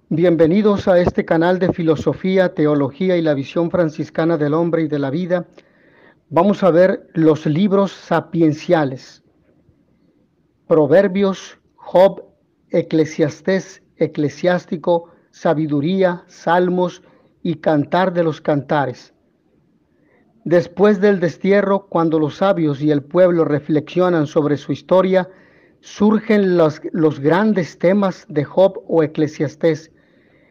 Bienvenidos a este canal de filosofía, teología y la visión franciscana del hombre y de la vida. Vamos a ver los libros sapienciales: Proverbios, Job, Eclesiastés, Eclesiástico, Sabiduría, Salmos y Cantar de los Cantares. Después del destierro, cuando los sabios y el pueblo reflexionan sobre su historia, surgen los grandes temas de Job o Eclesiastés,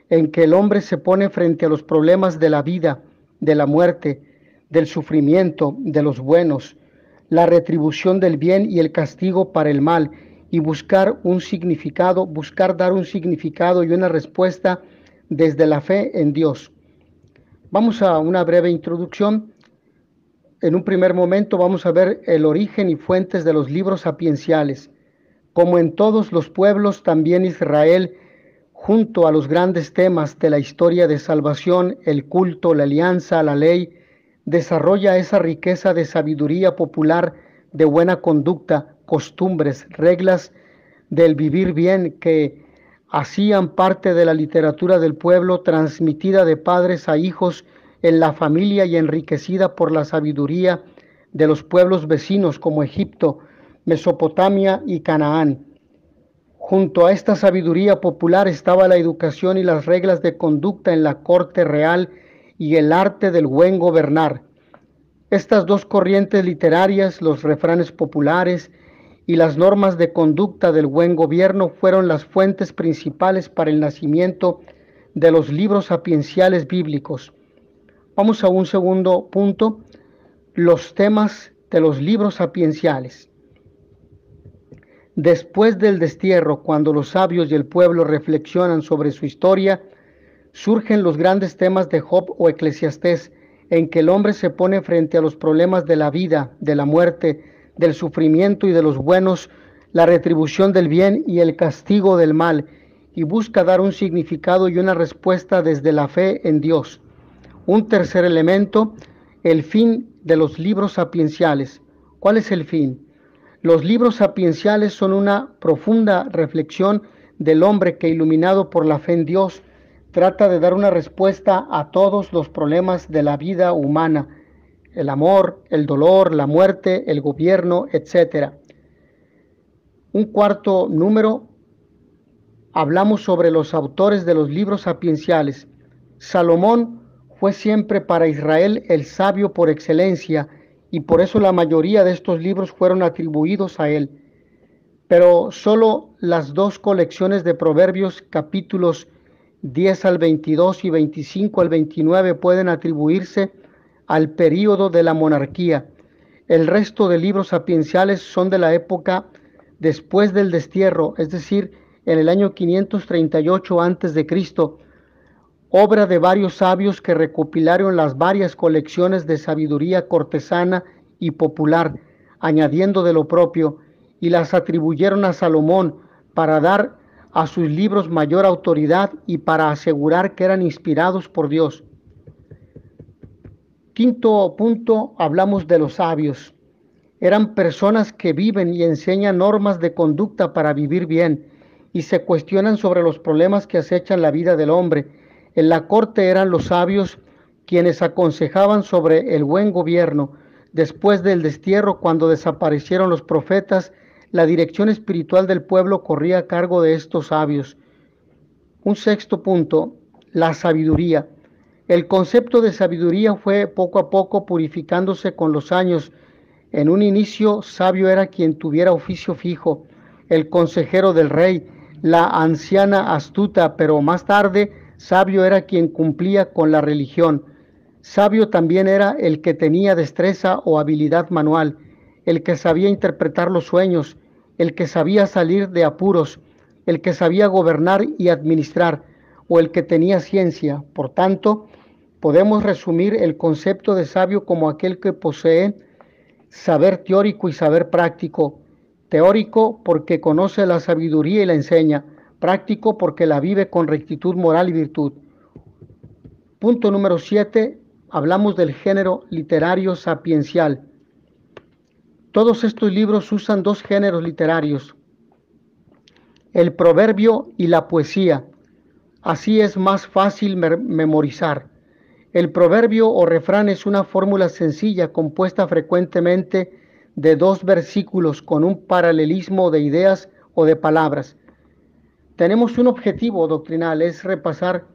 en que el hombre se pone frente a los problemas de la vida, de la muerte, del sufrimiento, de los buenos, la retribución del bien y el castigo para el mal, y buscar dar un significado y una respuesta desde la fe en Dios. Vamos a una breve introducción. En un primer momento vamos a ver el origen y fuentes de los libros sapienciales. Como en todos los pueblos, también Israel, junto a los grandes temas de la historia de salvación, el culto, la alianza, la ley, desarrolla esa riqueza de sabiduría popular, de buena conducta, costumbres, reglas del vivir bien que hacían parte de la literatura del pueblo, transmitida de padres a hijos en la familia y enriquecida por la sabiduría de los pueblos vecinos como Egipto, Mesopotamia y Canaán. Junto a esta sabiduría popular estaba la educación y las reglas de conducta en la corte real y el arte del buen gobernar. Estas dos corrientes literarias, los refranes populares y las normas de conducta del buen gobierno, fueron las fuentes principales para el nacimiento de los libros sapienciales bíblicos. Vamos a un segundo punto: los temas de los libros sapienciales. Después del destierro, cuando los sabios y el pueblo reflexionan sobre su historia, surgen los grandes temas de Job o Eclesiastés, en que el hombre se pone frente a los problemas de la vida, de la muerte, del sufrimiento y de los buenos, la retribución del bien y el castigo del mal, y busca dar un significado y una respuesta desde la fe en Dios. Un tercer elemento: el fin de los libros sapienciales. ¿Cuál es el fin? Los libros sapienciales son una profunda reflexión del hombre que, iluminado por la fe en Dios, trata de dar una respuesta a todos los problemas de la vida humana: el amor, el dolor, la muerte, el gobierno, etc. Un cuarto número, hablamos sobre los autores de los libros sapienciales. Salomón fue siempre para Israel el sabio por excelencia, y por eso la mayoría de estos libros fueron atribuidos a él. Pero solo las dos colecciones de Proverbios, capítulos 10 al 22 y 25 al 29, pueden atribuirse al período de la monarquía. El resto de libros sapienciales son de la época después del destierro, es decir, en el año 538 a.C., obra de varios sabios que recopilaron las varias colecciones de sabiduría cortesana y popular, añadiendo de lo propio, y las atribuyeron a Salomón para dar a sus libros mayor autoridad y para asegurar que eran inspirados por Dios. Quinto punto, hablamos de los sabios. Eran personas que viven y enseñan normas de conducta para vivir bien, y se cuestionan sobre los problemas que acechan la vida del hombre. En la corte eran los sabios quienes aconsejaban sobre el buen gobierno. Después del destierro, cuando desaparecieron los profetas, la dirección espiritual del pueblo corría a cargo de estos sabios. Un sexto punto, la sabiduría. El concepto de sabiduría fue poco a poco purificándose con los años. En un inicio, sabio era quien tuviera oficio fijo, el consejero del rey, la anciana astuta, pero más tarde, sabio era quien cumplía con la religión. Sabio también era el que tenía destreza o habilidad manual, el que sabía interpretar los sueños, el que sabía salir de apuros, el que sabía gobernar y administrar, o el que tenía ciencia. Por tanto, podemos resumir el concepto de sabio como aquel que posee saber teórico y saber práctico. Teórico porque conoce la sabiduría y la enseña. Práctico porque la vive con rectitud moral y virtud. Punto número 7. Hablamos del género literario sapiencial. Todos estos libros usan dos géneros literarios: el proverbio y la poesía. Así es más fácil memorizar. El proverbio o refrán es una fórmula sencilla compuesta frecuentemente de dos versículos con un paralelismo de ideas o de palabras. Tenemos un objetivo doctrinal, es repasar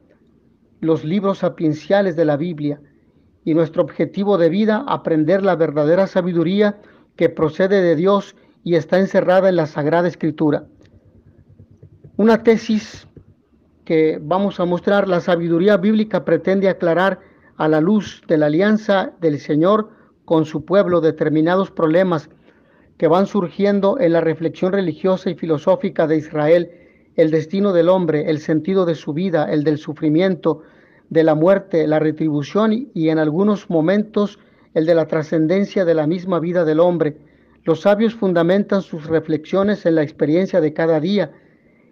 los libros sapienciales de la Biblia, y nuestro objetivo de vida, aprender la verdadera sabiduría que procede de Dios y está encerrada en la Sagrada Escritura. Una tesis que vamos a mostrar: la sabiduría bíblica pretende aclarar a la luz de la alianza del Señor con su pueblo determinados problemas que van surgiendo en la reflexión religiosa y filosófica de Israel: el destino del hombre, el sentido de su vida, el del sufrimiento, de la muerte, la retribución y en algunos momentos el de la trascendencia de la misma vida del hombre. Los sabios fundamentan sus reflexiones en la experiencia de cada día,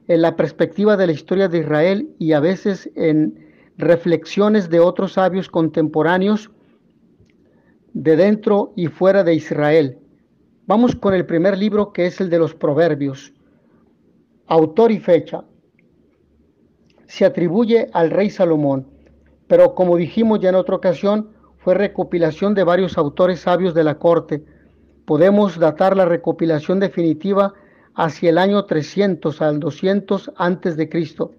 en la perspectiva de la historia de Israel y a veces en reflexiones de otros sabios contemporáneos de dentro y fuera de Israel. Vamos con el primer libro, que es el de los Proverbios. Autor y fecha. Se atribuye al rey Salomón, pero como dijimos ya en otra ocasión, fue recopilación de varios autores sabios de la corte. Podemos datar la recopilación definitiva hacia el año 300 al 200 antes de Cristo.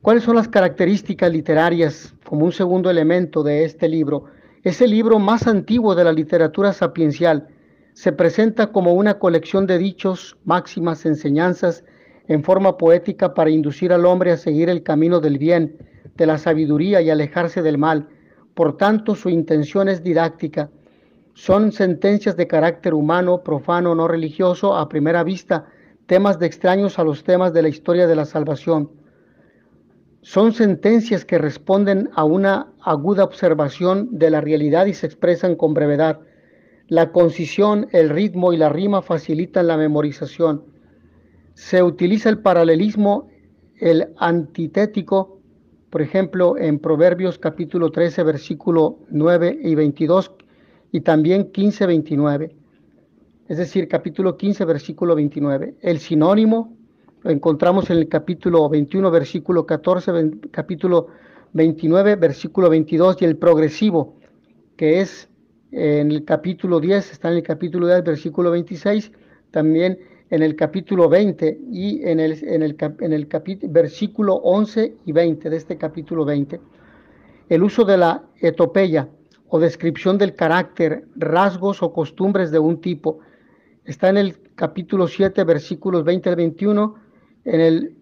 ¿Cuáles son las características literarias como un segundo elemento de este libro? Es el libro más antiguo de la literatura sapiencial. Se presenta como una colección de dichos, máximas, enseñanzas en forma poética para inducir al hombre a seguir el camino del bien, de la sabiduría y alejarse del mal. Por tanto, su intención es didáctica. Son sentencias de carácter humano, profano, no religioso, a primera vista, temas de extraños a los temas de la historia de la salvación. Son sentencias que responden a una aguda observación de la realidad y se expresan con brevedad. La concisión, el ritmo y la rima facilitan la memorización. Se utiliza el paralelismo, el antitético, por ejemplo, en Proverbios capítulo 13, versículo 9 y 22, y también 15, 29. Es decir, capítulo 15, versículo 29. El sinónimo lo encontramos en el capítulo 21, versículo 14, capítulo 29, versículo 22, y el progresivo, que es en el capítulo 10, está en el capítulo 10, versículo 26, también en el capítulo 20 y en el versículo 11 y 20 de este capítulo 20. El uso de la etopeya o descripción del carácter, rasgos o costumbres de un tipo está en el capítulo 7, versículos 20 al 21, en el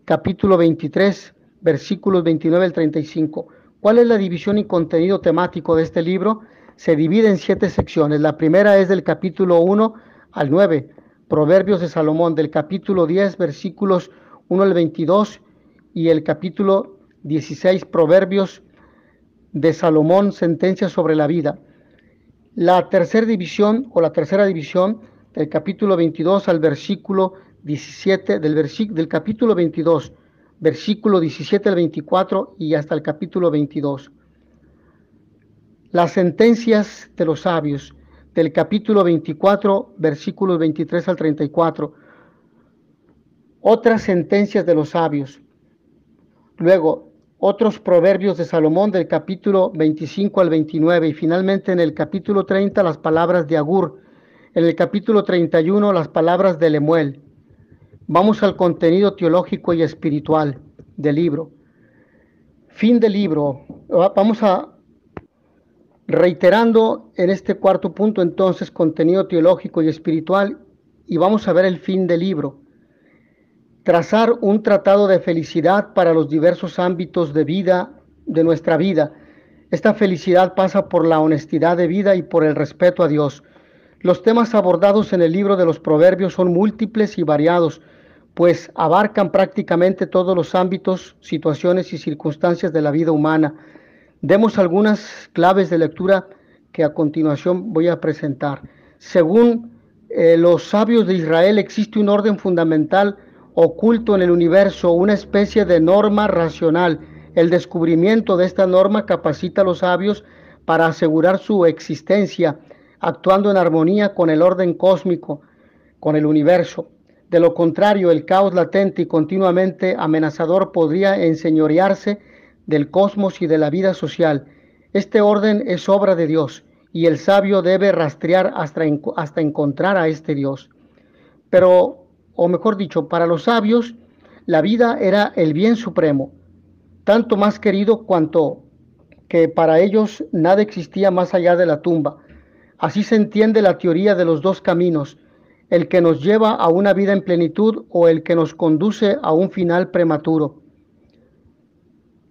capítulo 23, versículos 29 al 35. ¿Cuál es la división y contenido temático de este libro? Se divide en 7 secciones. La primera es del capítulo 1 al 9, Proverbios de Salomón, del capítulo 10, versículos 1 al 22, y el capítulo 16, Proverbios de Salomón, sentencias sobre la vida. La tercera división del capítulo 22 al versículo 17, del capítulo 22, versículo 17 al 24 y hasta el capítulo 22. Las sentencias de los sabios, del capítulo 24, versículos 23 al 34. Otras sentencias de los sabios. Luego, otros proverbios de Salomón, del capítulo 25 al 29. Y finalmente en el capítulo 30, las palabras de Agur. En el capítulo 31, las palabras de Lemuel. Vamos al contenido teológico y espiritual del libro. Fin del libro. Vamos a reiterando en este cuarto punto entonces contenido teológico y espiritual, y vamos a ver el fin del libro. Trazar un tratado de felicidad para los diversos ámbitos de vida, de nuestra vida. Esta felicidad pasa por la honestidad de vida y por el respeto a Dios. Los temas abordados en el libro de los Proverbios son múltiples y variados, pues abarcan prácticamente todos los ámbitos, situaciones y circunstancias de la vida humana. Demos algunas claves de lectura que a continuación voy a presentar. Según los sabios de Israel, existe un orden fundamental oculto en el universo, una especie de norma racional. El descubrimiento de esta norma capacita a los sabios para asegurar su existencia, actuando en armonía con el orden cósmico, con el universo. De lo contrario, el caos latente y continuamente amenazador podría enseñorearse del cosmos y de la vida social. Este orden es obra de Dios y el sabio debe rastrear hasta encontrar a este Dios. Pero, o mejor dicho, para los sabios, la vida era el bien supremo, tanto más querido cuanto que para ellos nada existía más allá de la tumba. Así se entiende la teoría de los dos caminos, el que nos lleva a una vida en plenitud o el que nos conduce a un final prematuro.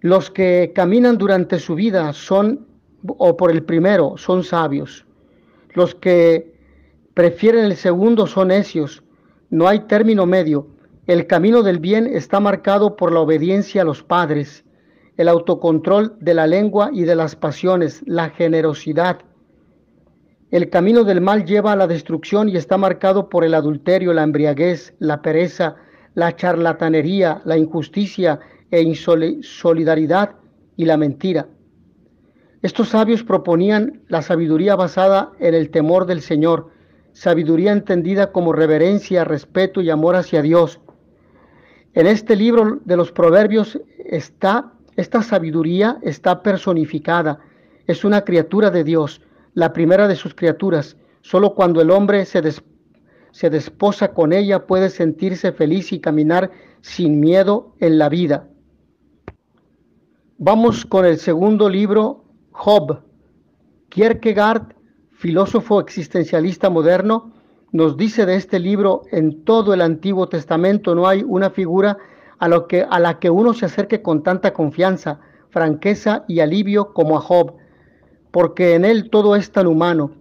Los que caminan durante su vida o por el primero, son sabios. Los que prefieren el segundo son necios. No hay término medio. El camino del bien está marcado por la obediencia a los padres, el autocontrol de la lengua y de las pasiones, la generosidad. El camino del mal lleva a la destrucción y está marcado por el adulterio, la embriaguez, la pereza, la charlatanería, la injusticia e insolidaridad y la mentira. Estos sabios proponían la sabiduría basada en el temor del Señor, sabiduría entendida como reverencia, respeto y amor hacia Dios. En este libro de los Proverbios esta sabiduría está personificada, es una criatura de Dios, la primera de sus criaturas. Solo cuando el hombre se desposa con ella puede sentirse feliz y caminar sin miedo en la vida. Vamos con el segundo libro, Job. Kierkegaard, filósofo existencialista moderno, nos dice de este libro: en todo el Antiguo Testamento no hay una figura a la que uno se acerque con tanta confianza, franqueza y alivio como a Job, porque en él todo es tan humano.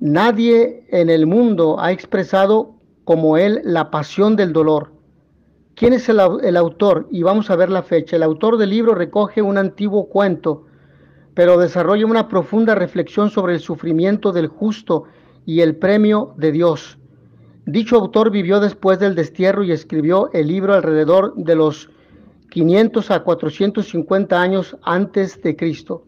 Nadie en el mundo ha expresado como él la pasión del dolor. ¿Quién es el autor? Y vamos a ver la fecha. El autor del libro recoge un antiguo cuento, pero desarrolla una profunda reflexión sobre el sufrimiento del justo y el premio de Dios. Dicho autor vivió después del destierro y escribió el libro alrededor de los 500 a 450 años antes de Cristo.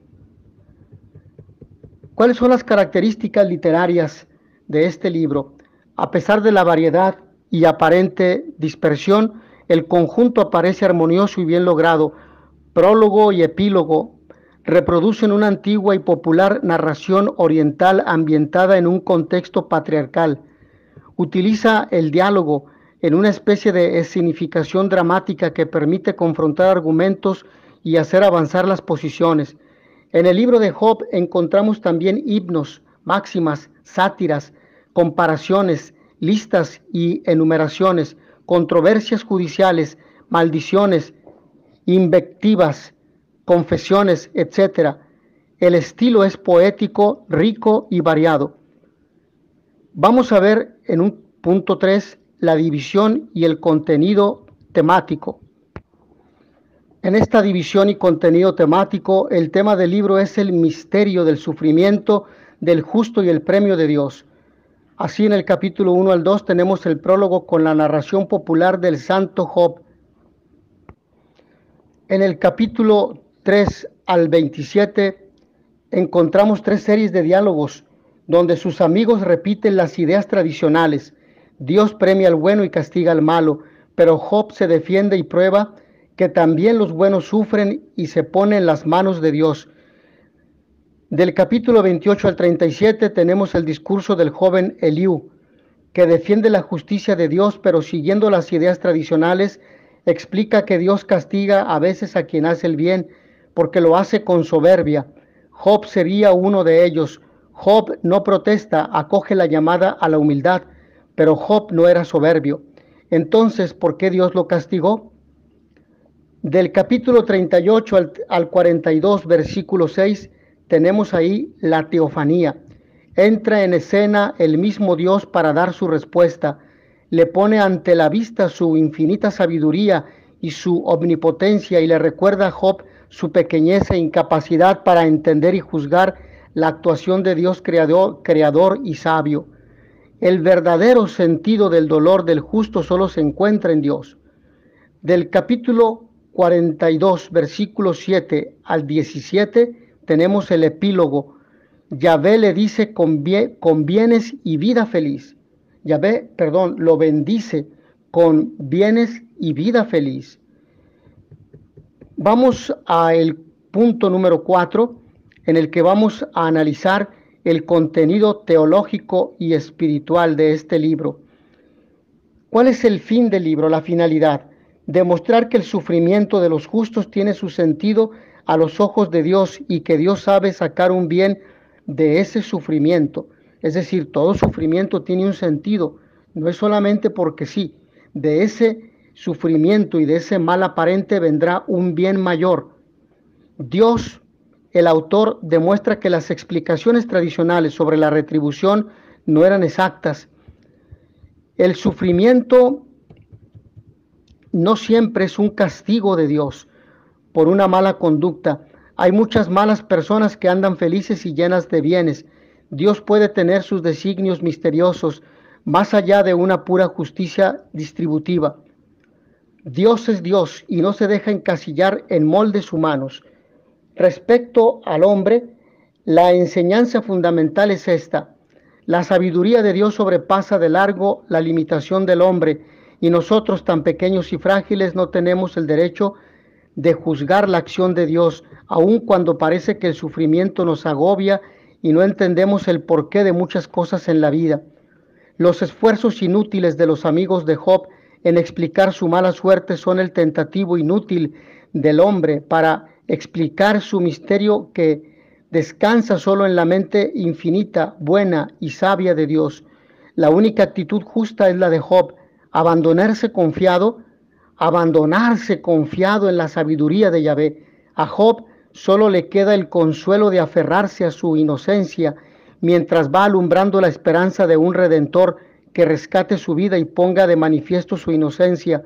¿Cuáles son las características literarias de este libro? A pesar de la variedad y aparente dispersión, el conjunto aparece armonioso y bien logrado. Prólogo y epílogo reproducen una antigua y popular narración oriental ambientada en un contexto patriarcal. Utiliza el diálogo en una especie de escenificación dramática que permite confrontar argumentos y hacer avanzar las posiciones. En el libro de Job encontramos también himnos, máximas, sátiras, comparaciones, listas y enumeraciones, controversias judiciales, maldiciones, invectivas, confesiones, etc. El estilo es poético, rico y variado. Vamos a ver en un punto 3 la división y el contenido temático. En esta división y contenido temático, el tema del libro es el misterio del sufrimiento del justo y el premio de Dios. Así, en el capítulo 1 al 2 tenemos el prólogo con la narración popular del santo Job. En el capítulo 3 al 27 encontramos 3 series de diálogos donde sus amigos repiten las ideas tradicionales. Dios premia al bueno y castiga al malo, pero Job se defiende y prueba que también los buenos sufren y se ponen en las manos de Dios. Del capítulo 28 al 37 tenemos el discurso del joven Eliú, que defiende la justicia de Dios, pero siguiendo las ideas tradicionales, explica que Dios castiga a veces a quien hace el bien, porque lo hace con soberbia. Job sería uno de ellos. Job no protesta, acoge la llamada a la humildad, pero Job no era soberbio. Entonces, ¿por qué Dios lo castigó? Del capítulo 38 al 42, versículo 6, tenemos ahí la teofanía. Entra en escena el mismo Dios para dar su respuesta. Le pone ante la vista su infinita sabiduría y su omnipotencia y le recuerda a Job su pequeñez e incapacidad para entender y juzgar la actuación de Dios creador y sabio. El verdadero sentido del dolor del justo solo se encuentra en Dios. Del capítulo 42, versículos 7 al 17, tenemos el epílogo. Yahvé le dice con bienes y vida feliz. Yahvé, lo bendice con bienes y vida feliz. Vamos al punto número 4, en el que vamos a analizar el contenido teológico y espiritual de este libro. ¿Cuál es el fin del libro, la finalidad? Demostrar que el sufrimiento de los justos tiene su sentido a los ojos de Dios y que Dios sabe sacar un bien de ese sufrimiento. Es decir, todo sufrimiento tiene un sentido, no es solamente porque sí. De ese sufrimiento y de ese mal aparente vendrá un bien mayor. Dios, el autor, demuestra que las explicaciones tradicionales sobre la retribución no eran exactas. El sufrimiento no siempre es un castigo de Dios por una mala conducta. Hay muchas malas personas que andan felices y llenas de bienes. Dios puede tener sus designios misteriosos más allá de una pura justicia distributiva. Dios es Dios y no se deja encasillar en moldes humanos. Respecto al hombre, la enseñanza fundamental es esta: la sabiduría de Dios sobrepasa de largo la limitación del hombre, y nosotros, tan pequeños y frágiles, no tenemos el derecho de juzgar la acción de Dios, aun cuando parece que el sufrimiento nos agobia y no entendemos el porqué de muchas cosas en la vida. Los esfuerzos inútiles de los amigos de Job en explicar su mala suerte son el tentativo inútil del hombre para explicar su misterio que descansa solo en la mente infinita, buena y sabia de Dios. La única actitud justa es la de Job: abandonarse confiado en la sabiduría de Yahvé. A Job solo le queda el consuelo de aferrarse a su inocencia, mientras va alumbrando la esperanza de un Redentor que rescate su vida y ponga de manifiesto su inocencia.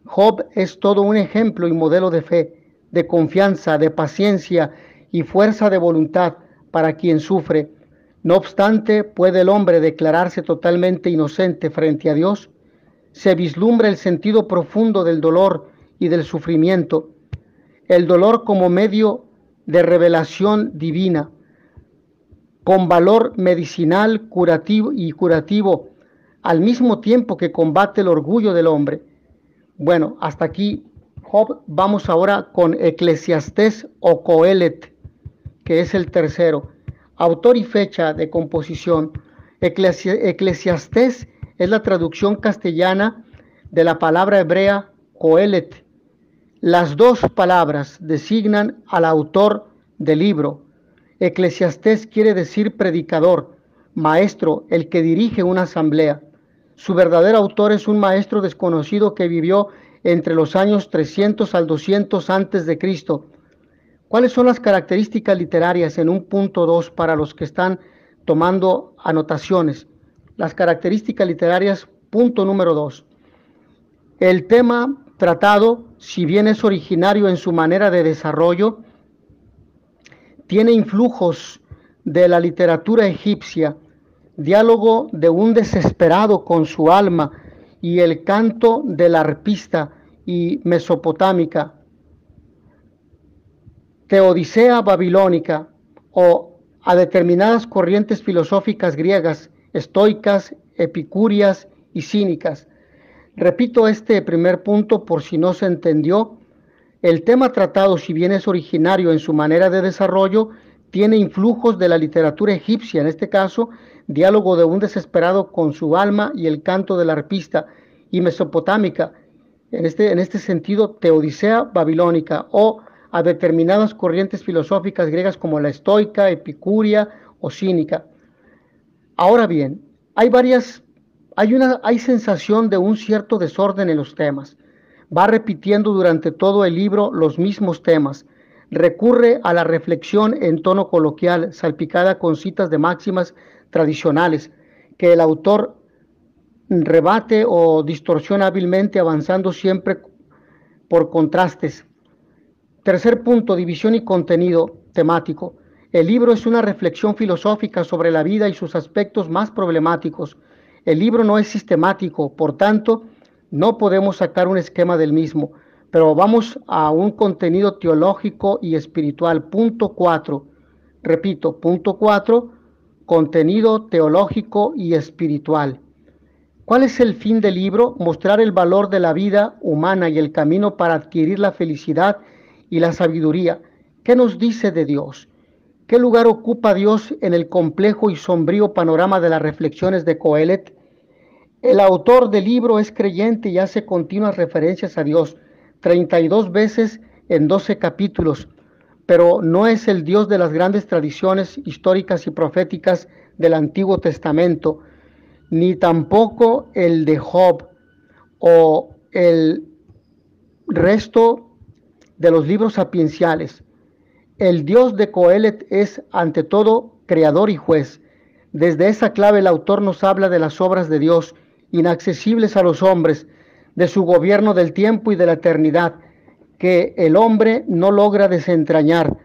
Job es todo un ejemplo y modelo de fe, de confianza, de paciencia y fuerza de voluntad para quien sufre. No obstante, ¿puede el hombre declararse totalmente inocente frente a Dios? Se vislumbra el sentido profundo del dolor y del sufrimiento. El dolor como medio de revelación divina, con valor medicinal, curativo, al mismo tiempo que combate el orgullo del hombre. Bueno, hasta aquí Job. Vamos ahora con Eclesiastés o Coelet, que es el tercero. Autor y fecha de composición. Eclesiastés es la traducción castellana de la palabra hebrea Coelet. Las dos palabras designan al autor del libro. Eclesiastés quiere decir predicador, maestro, el que dirige una asamblea. Su verdadero autor es un maestro desconocido que vivió entre los años 300 al 200 antes de Cristo. ¿Cuáles son las características literarias en un punto 2 para los que están tomando anotaciones? Las características literarias, punto número 2. El tema tratado, si bien es originario en su manera de desarrollo, tiene influjos de la literatura egipcia, diálogo de un desesperado con su alma y el canto del arpista y mesopotámica, teodicea babilónica o a determinadas corrientes filosóficas griegas, estoicas, epicúreas y cínicas. Repito este primer punto por si no se entendió. El tema tratado, si bien es originario en su manera de desarrollo, tiene influjos de la literatura egipcia, en este caso, diálogo de un desesperado con su alma y el canto del arpista, y mesopotámica, en este sentido, teodicea babilónica, o a determinadas corrientes filosóficas griegas como la estoica, epicúrea o cínica. Ahora bien, hay sensación de un cierto desorden en los temas. Va repitiendo durante todo el libro los mismos temas. Recurre a la reflexión en tono coloquial, salpicada con citas de máximas tradicionales, que el autor rebate o distorsiona hábilmente, avanzando siempre por contrastes. Tercer punto, división y contenido temático. El libro es una reflexión filosófica sobre la vida y sus aspectos más problemáticos. El libro no es sistemático, por tanto, no podemos sacar un esquema del mismo, pero vamos a un contenido teológico y espiritual. Punto 4. Repito, punto 4, contenido teológico y espiritual. ¿Cuál es el fin del libro? Mostrar el valor de la vida humana y el camino para adquirir la felicidad y la sabiduría. ¿Qué nos dice de Dios? ¿Qué lugar ocupa Dios en el complejo y sombrío panorama de las reflexiones de Coelet? El autor del libro es creyente y hace continuas referencias a Dios, 32 veces en 12 capítulos, pero no es el Dios de las grandes tradiciones históricas y proféticas del Antiguo Testamento, ni tampoco el de Job o el resto de los libros sapienciales. El Dios de Coelet es, ante todo, creador y juez. Desde esa clave el autor nos habla de las obras de Dios, inaccesibles a los hombres, de su gobierno del tiempo y de la eternidad, que el hombre no logra desentrañar,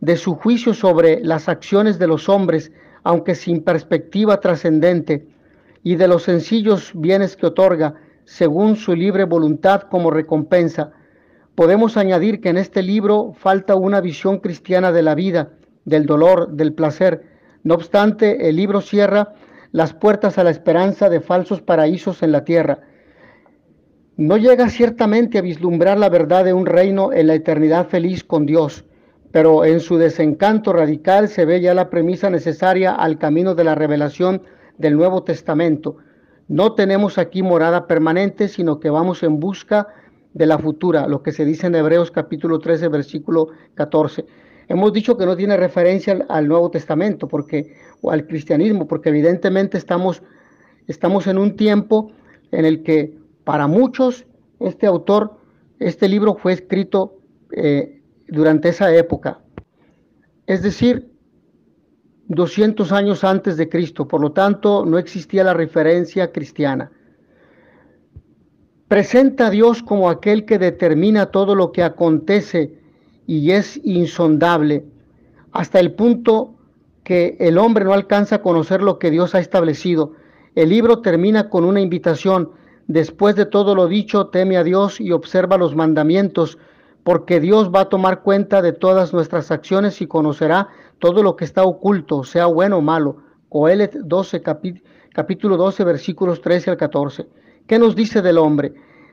de su juicio sobre las acciones de los hombres, aunque sin perspectiva trascendente, y de los sencillos bienes que otorga, según su libre voluntad como recompensa. Podemos añadir que en este libro falta una visión cristiana de la vida, del dolor, del placer. No obstante, el libro cierra las puertas a la esperanza de falsos paraísos en la tierra. No llega ciertamente a vislumbrar la verdad de un reino en la eternidad feliz con Dios, pero en su desencanto radical se ve ya la premisa necesaria al camino de la revelación del Nuevo Testamento. No tenemos aquí morada permanente, sino que vamos en busca de la futura, lo que se dice en Hebreos capítulo 13, versículo 14. Hemos dicho que no tiene referencia al Nuevo Testamento o al cristianismo, porque evidentemente estamos en un tiempo en el que para muchos este libro fue escrito durante esa época, es decir, 200 años antes de Cristo, por lo tanto no existía la referencia cristiana. Presenta a Dios como aquel que determina todo lo que acontece y es insondable, hasta el punto que el hombre no alcanza a conocer lo que Dios ha establecido. El libro termina con una invitación: después de todo lo dicho, teme a Dios y observa los mandamientos, porque Dios va a tomar cuenta de todas nuestras acciones y conocerá todo lo que está oculto, sea bueno o malo. Coelet 12, capítulo 12, versículos 13 al 14. ¿Qué nos dice del hombre?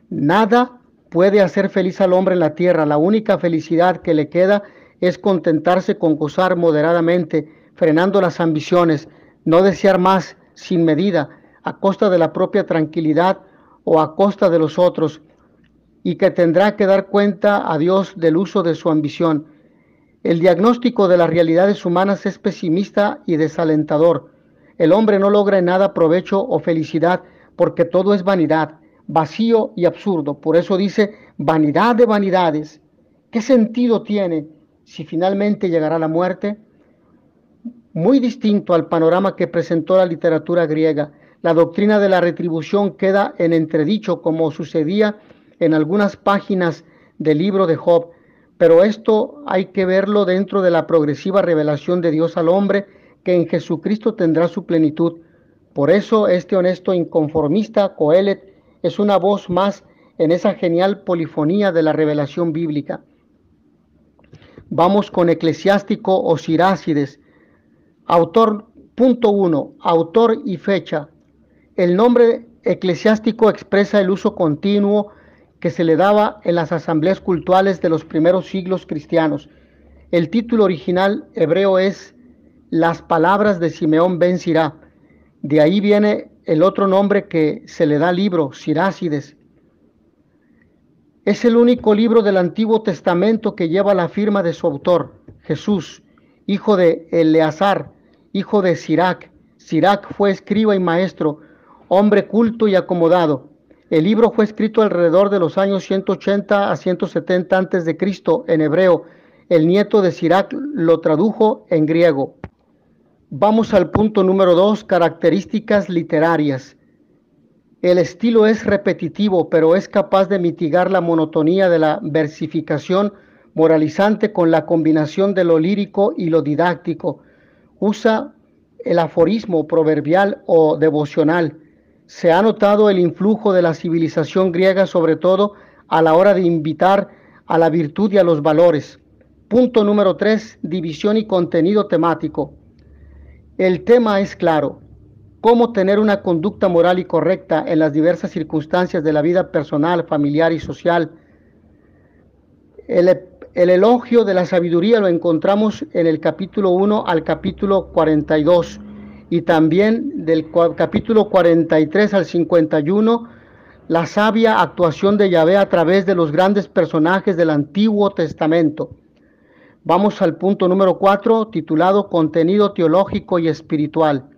Nada puede hacer feliz al hombre en la tierra. La única felicidad que le queda es contentarse con gozar moderadamente, frenando las ambiciones, no desear más sin medida, a costa de la propia tranquilidad o a costa de los otros, y que tendrá que dar cuenta a Dios del uso de su ambición. El diagnóstico de las realidades humanas es pesimista y desalentador. El hombre no logra en nada provecho o felicidad, porque todo es vanidad, vacío y absurdo. Por eso dice: vanidad de vanidades. ¿Qué sentido tiene si finalmente llegará la muerte? Muy distinto al panorama que presentó la literatura griega. La doctrina de la retribución queda en entredicho, como sucedía en algunas páginas del libro de Job, pero esto hay que verlo dentro de la progresiva revelación de Dios al hombre, que en Jesucristo tendrá su plenitud. Por eso este honesto inconformista, Coelet, es una voz más en esa genial polifonía de la revelación bíblica. Vamos con Eclesiástico o Sirácides. Autor, punto 1, autor y fecha. El nombre eclesiástico expresa el uso continuo que se le daba en las asambleas cultuales de los primeros siglos cristianos. El título original hebreo es Las palabras de Simeón ben Sirá. De ahí viene el otro nombre que se le da al libro, Sirácides. Es el único libro del Antiguo Testamento que lleva la firma de su autor, Jesús, hijo de Eleazar, hijo de Sirac. Sirac fue escriba y maestro, hombre culto y acomodado. El libro fue escrito alrededor de los años 180 a 170 antes de Cristo en hebreo. El nieto de Sirac lo tradujo en griego. Vamos al punto número 2, características literarias. El estilo es repetitivo, pero es capaz de mitigar la monotonía de la versificación moralizante con la combinación de lo lírico y lo didáctico. Usa el aforismo proverbial o devocional. Se ha notado el influjo de la civilización griega, sobre todo a la hora de invitar a la virtud y a los valores. Punto número 3, división y contenido temático. El tema es claro. cómo tener una conducta moral y correcta en las diversas circunstancias de la vida personal, familiar y social. El elogio de la sabiduría lo encontramos en el capítulo 1 al capítulo 42 y también del capítulo 43 al 51, la sabia actuación de Yahvé a través de los grandes personajes del Antiguo Testamento. Vamos al punto número 4, titulado Contenido teológico y espiritual.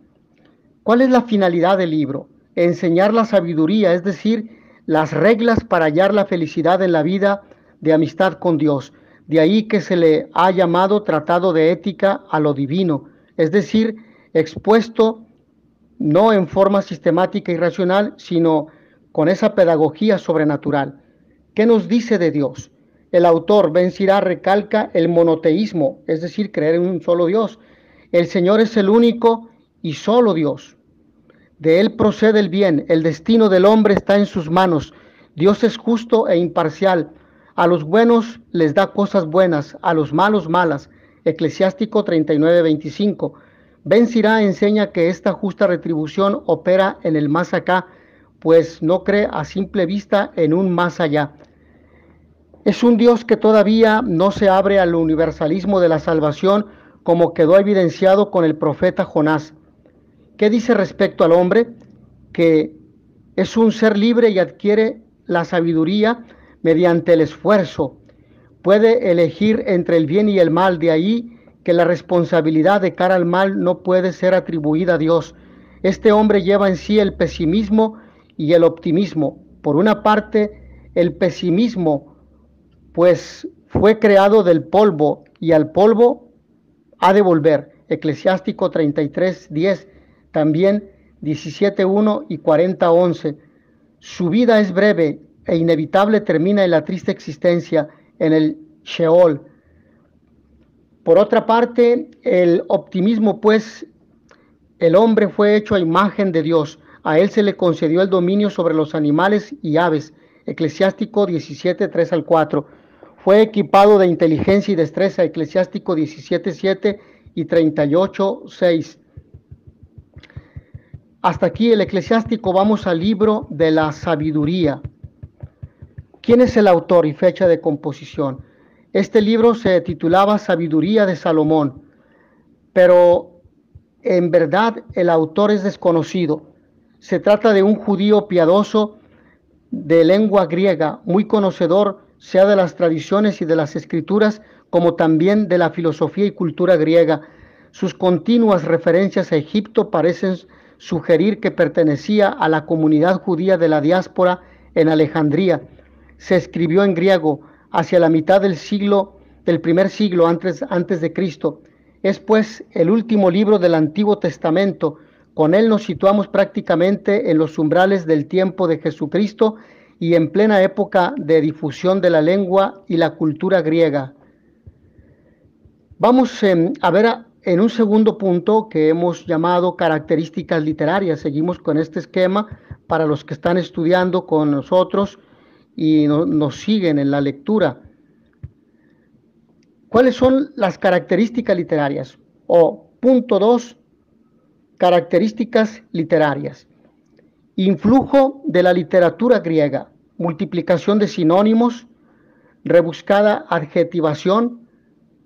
¿Cuál es la finalidad del libro? Enseñar la sabiduría, es decir, las reglas para hallar la felicidad en la vida de amistad con Dios. De ahí que se le ha llamado tratado de ética a lo divino, es decir, expuesto no en forma sistemática y racional, sino con esa pedagogía sobrenatural. ¿Qué nos dice de Dios? El autor Ben Sirá recalca el monoteísmo, es decir, creer en un solo Dios. El Señor es el único y solo Dios. De Él procede el bien, el destino del hombre está en sus manos. Dios es justo e imparcial. A los buenos les da cosas buenas, a los malos malas. Eclesiástico 39:25. Ben Sirá enseña que esta justa retribución opera en el más acá, pues no cree a simple vista en un más allá. Es un Dios que todavía no se abre al universalismo de la salvación, como quedó evidenciado con el profeta Jonás. ¿Qué dice respecto al hombre? Que es un ser libre y adquiere la sabiduría mediante el esfuerzo. Puede elegir entre el bien y el mal, de ahí que la responsabilidad de cara al mal no puede ser atribuida a Dios. Este hombre lleva en sí el pesimismo y el optimismo. Por una parte, el pesimismo, pues fue creado del polvo y al polvo ha de volver. Eclesiástico 33:10, también 17:1 y 40:11. Su vida es breve e inevitable, termina en la triste existencia en el Sheol. Por otra parte, el optimismo, pues el hombre fue hecho a imagen de Dios. A él se le concedió el dominio sobre los animales y aves. Eclesiástico 17:3 al 4. Fue equipado de inteligencia y destreza. Eclesiástico 17:7 y 38:6. Hasta aquí el Eclesiástico. Vamos al libro de la sabiduría. ¿Quién es el autor y fecha de composición? Este libro se titulaba Sabiduría de Salomón, pero en verdad el autor es desconocido. Se trata de un judío piadoso de lengua griega, muy conocedor sea de las tradiciones y de las escrituras, como también de la filosofía y cultura griega. Sus continuas referencias a Egipto parecen sugerir que pertenecía a la comunidad judía de la diáspora en Alejandría. Se escribió en griego hacia la mitad del primer siglo antes de Cristo. Es pues el último libro del Antiguo Testamento. Con él nos situamos prácticamente en los umbrales del tiempo de Jesucristo y en plena época de difusión de la lengua y la cultura griega. Vamos a ver en un segundo punto que hemos llamado características literarias. Seguimos con este esquema para los que están estudiando con nosotros y nos siguen en la lectura. ¿Cuáles son las características literarias? Punto 2, características literarias. Influjo de la literatura griega, multiplicación de sinónimos, rebuscada adjetivación,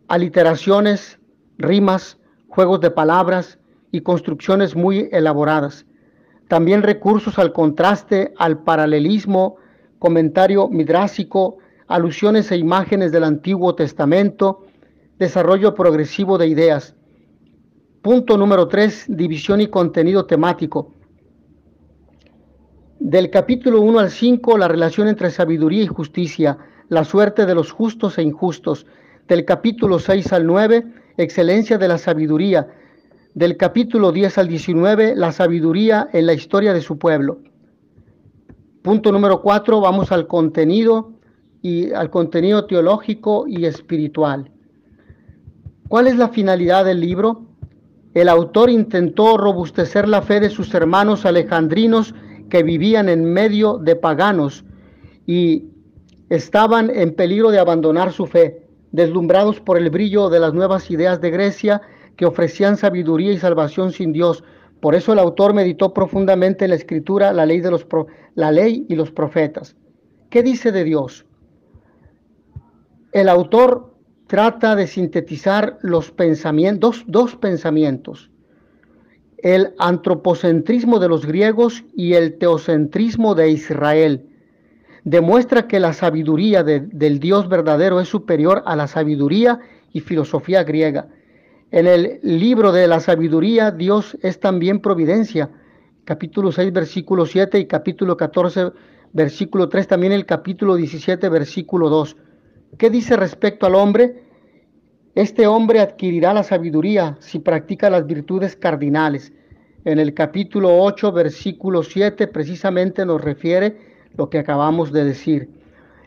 aliteraciones, rimas, juegos de palabras y construcciones muy elaboradas. También recursos al contraste, al paralelismo, comentario midrásico, alusiones e imágenes del Antiguo Testamento, desarrollo progresivo de ideas. Punto número 3, división y contenido temático. Del capítulo 1 al 5, la relación entre sabiduría y justicia, la suerte de los justos e injustos. Del capítulo 6 al 9, excelencia de la sabiduría. Del capítulo 10 al 19, la sabiduría en la historia de su pueblo. Punto número 4, vamos al contenido teológico y espiritual. ¿Cuál es la finalidad del libro? El autor intentó robustecer la fe de sus hermanos alejandrinos que vivían en medio de paganos y estaban en peligro de abandonar su fe, deslumbrados por el brillo de las nuevas ideas de Grecia que ofrecían sabiduría y salvación sin Dios. Por eso el autor meditó profundamente en la Escritura, la ley y los profetas. ¿Qué dice de Dios? El autor trata de sintetizar los pensamientos, dos pensamientos: el antropocentrismo de los griegos y el teocentrismo de Israel. Demuestra que la sabiduría del Dios verdadero es superior a la sabiduría y filosofía griega. En el libro de la sabiduría, Dios es también providencia, capítulo 6, versículo 7, y capítulo 14, versículo 3, también el capítulo 17, versículo 2. ¿Qué dice respecto al hombre? Este hombre adquirirá la sabiduría si practica las virtudes cardinales. En el capítulo 8, versículo 7, precisamente nos refiere lo que acabamos de decir.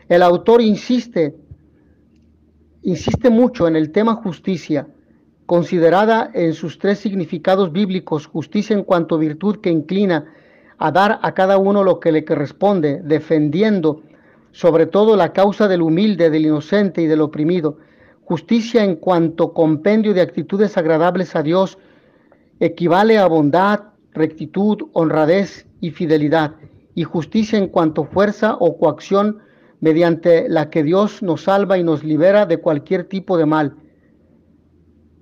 El autor insiste mucho en el tema justicia, considerada en sus tres significados bíblicos: justicia en cuanto a virtud que inclina a dar a cada uno lo que le corresponde, defendiendo sobre todo la causa del humilde, del inocente y del oprimido; justicia en cuanto compendio de actitudes agradables a Dios, equivale a bondad, rectitud, honradez y fidelidad; y justicia en cuanto fuerza o coacción mediante la que Dios nos salva y nos libera de cualquier tipo de mal.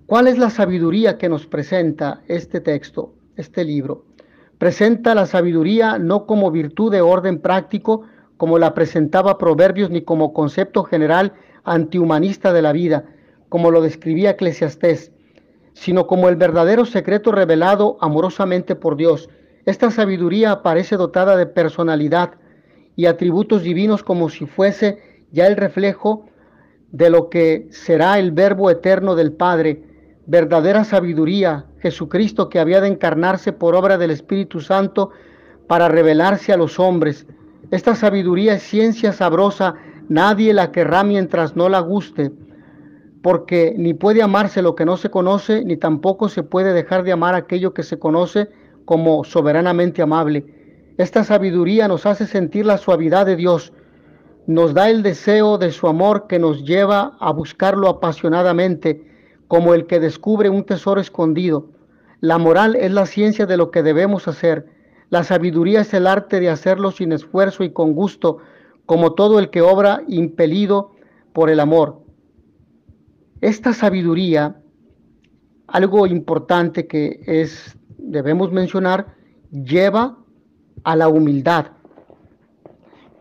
¿Cuál es la sabiduría que nos presenta este texto, este libro? Presenta la sabiduría no como virtud de orden práctico, como la presentaba Proverbios, ni como concepto general antihumanista de la vida, como lo describía Eclesiastés, sino como el verdadero secreto revelado amorosamente por Dios. Esta sabiduría aparece dotada de personalidad y atributos divinos, como si fuese ya el reflejo de lo que será el Verbo eterno del Padre. Verdadera sabiduría, Jesucristo, que había de encarnarse por obra del Espíritu Santo para revelarse a los hombres. Esta sabiduría es ciencia sabrosa, nadie la querrá mientras no la guste, porque ni puede amarse lo que no se conoce, ni tampoco se puede dejar de amar aquello que se conoce como soberanamente amable. Esta sabiduría nos hace sentir la suavidad de Dios, nos da el deseo de su amor que nos lleva a buscarlo apasionadamente, como el que descubre un tesoro escondido. La moral es la ciencia de lo que debemos hacer. La sabiduría es el arte de hacerlo sin esfuerzo y con gusto, como todo el que obra impelido por el amor. Esta sabiduría, algo importante que debemos mencionar, lleva a la humildad,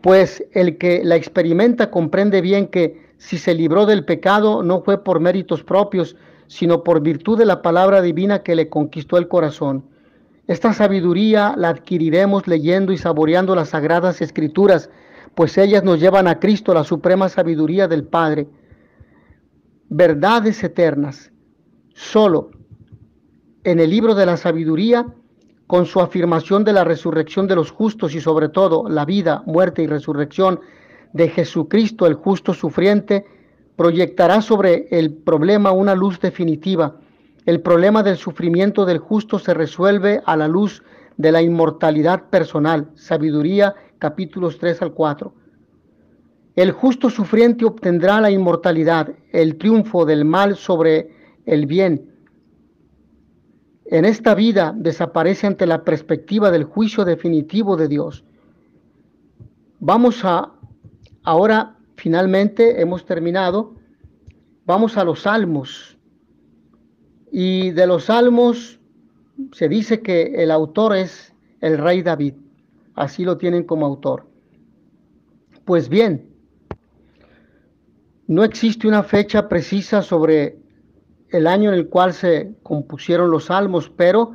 pues el que la experimenta comprende bien que si se libró del pecado no fue por méritos propios, sino por virtud de la palabra divina que le conquistó el corazón. Esta sabiduría la adquiriremos leyendo y saboreando las sagradas escrituras, pues ellas nos llevan a Cristo, la suprema sabiduría del Padre. Verdades eternas. Solo en el libro de la sabiduría, con su afirmación de la resurrección de los justos y sobre todo la vida, muerte y resurrección de Jesucristo, el justo sufriente, proyectará sobre el problema una luz definitiva. El problema del sufrimiento del justo se resuelve a la luz de la inmortalidad personal. Sabiduría, capítulos 3 al 4. El justo sufriente obtendrá la inmortalidad, el triunfo del mal sobre el bien. En esta vida desaparece ante la perspectiva del juicio definitivo de Dios. Ahora finalmente hemos terminado. Vamos a los salmos. Y de los salmos se dice que el autor es el rey David. Así lo tienen como autor. Pues bien, no existe una fecha precisa sobre el año en el cual se compusieron los salmos, pero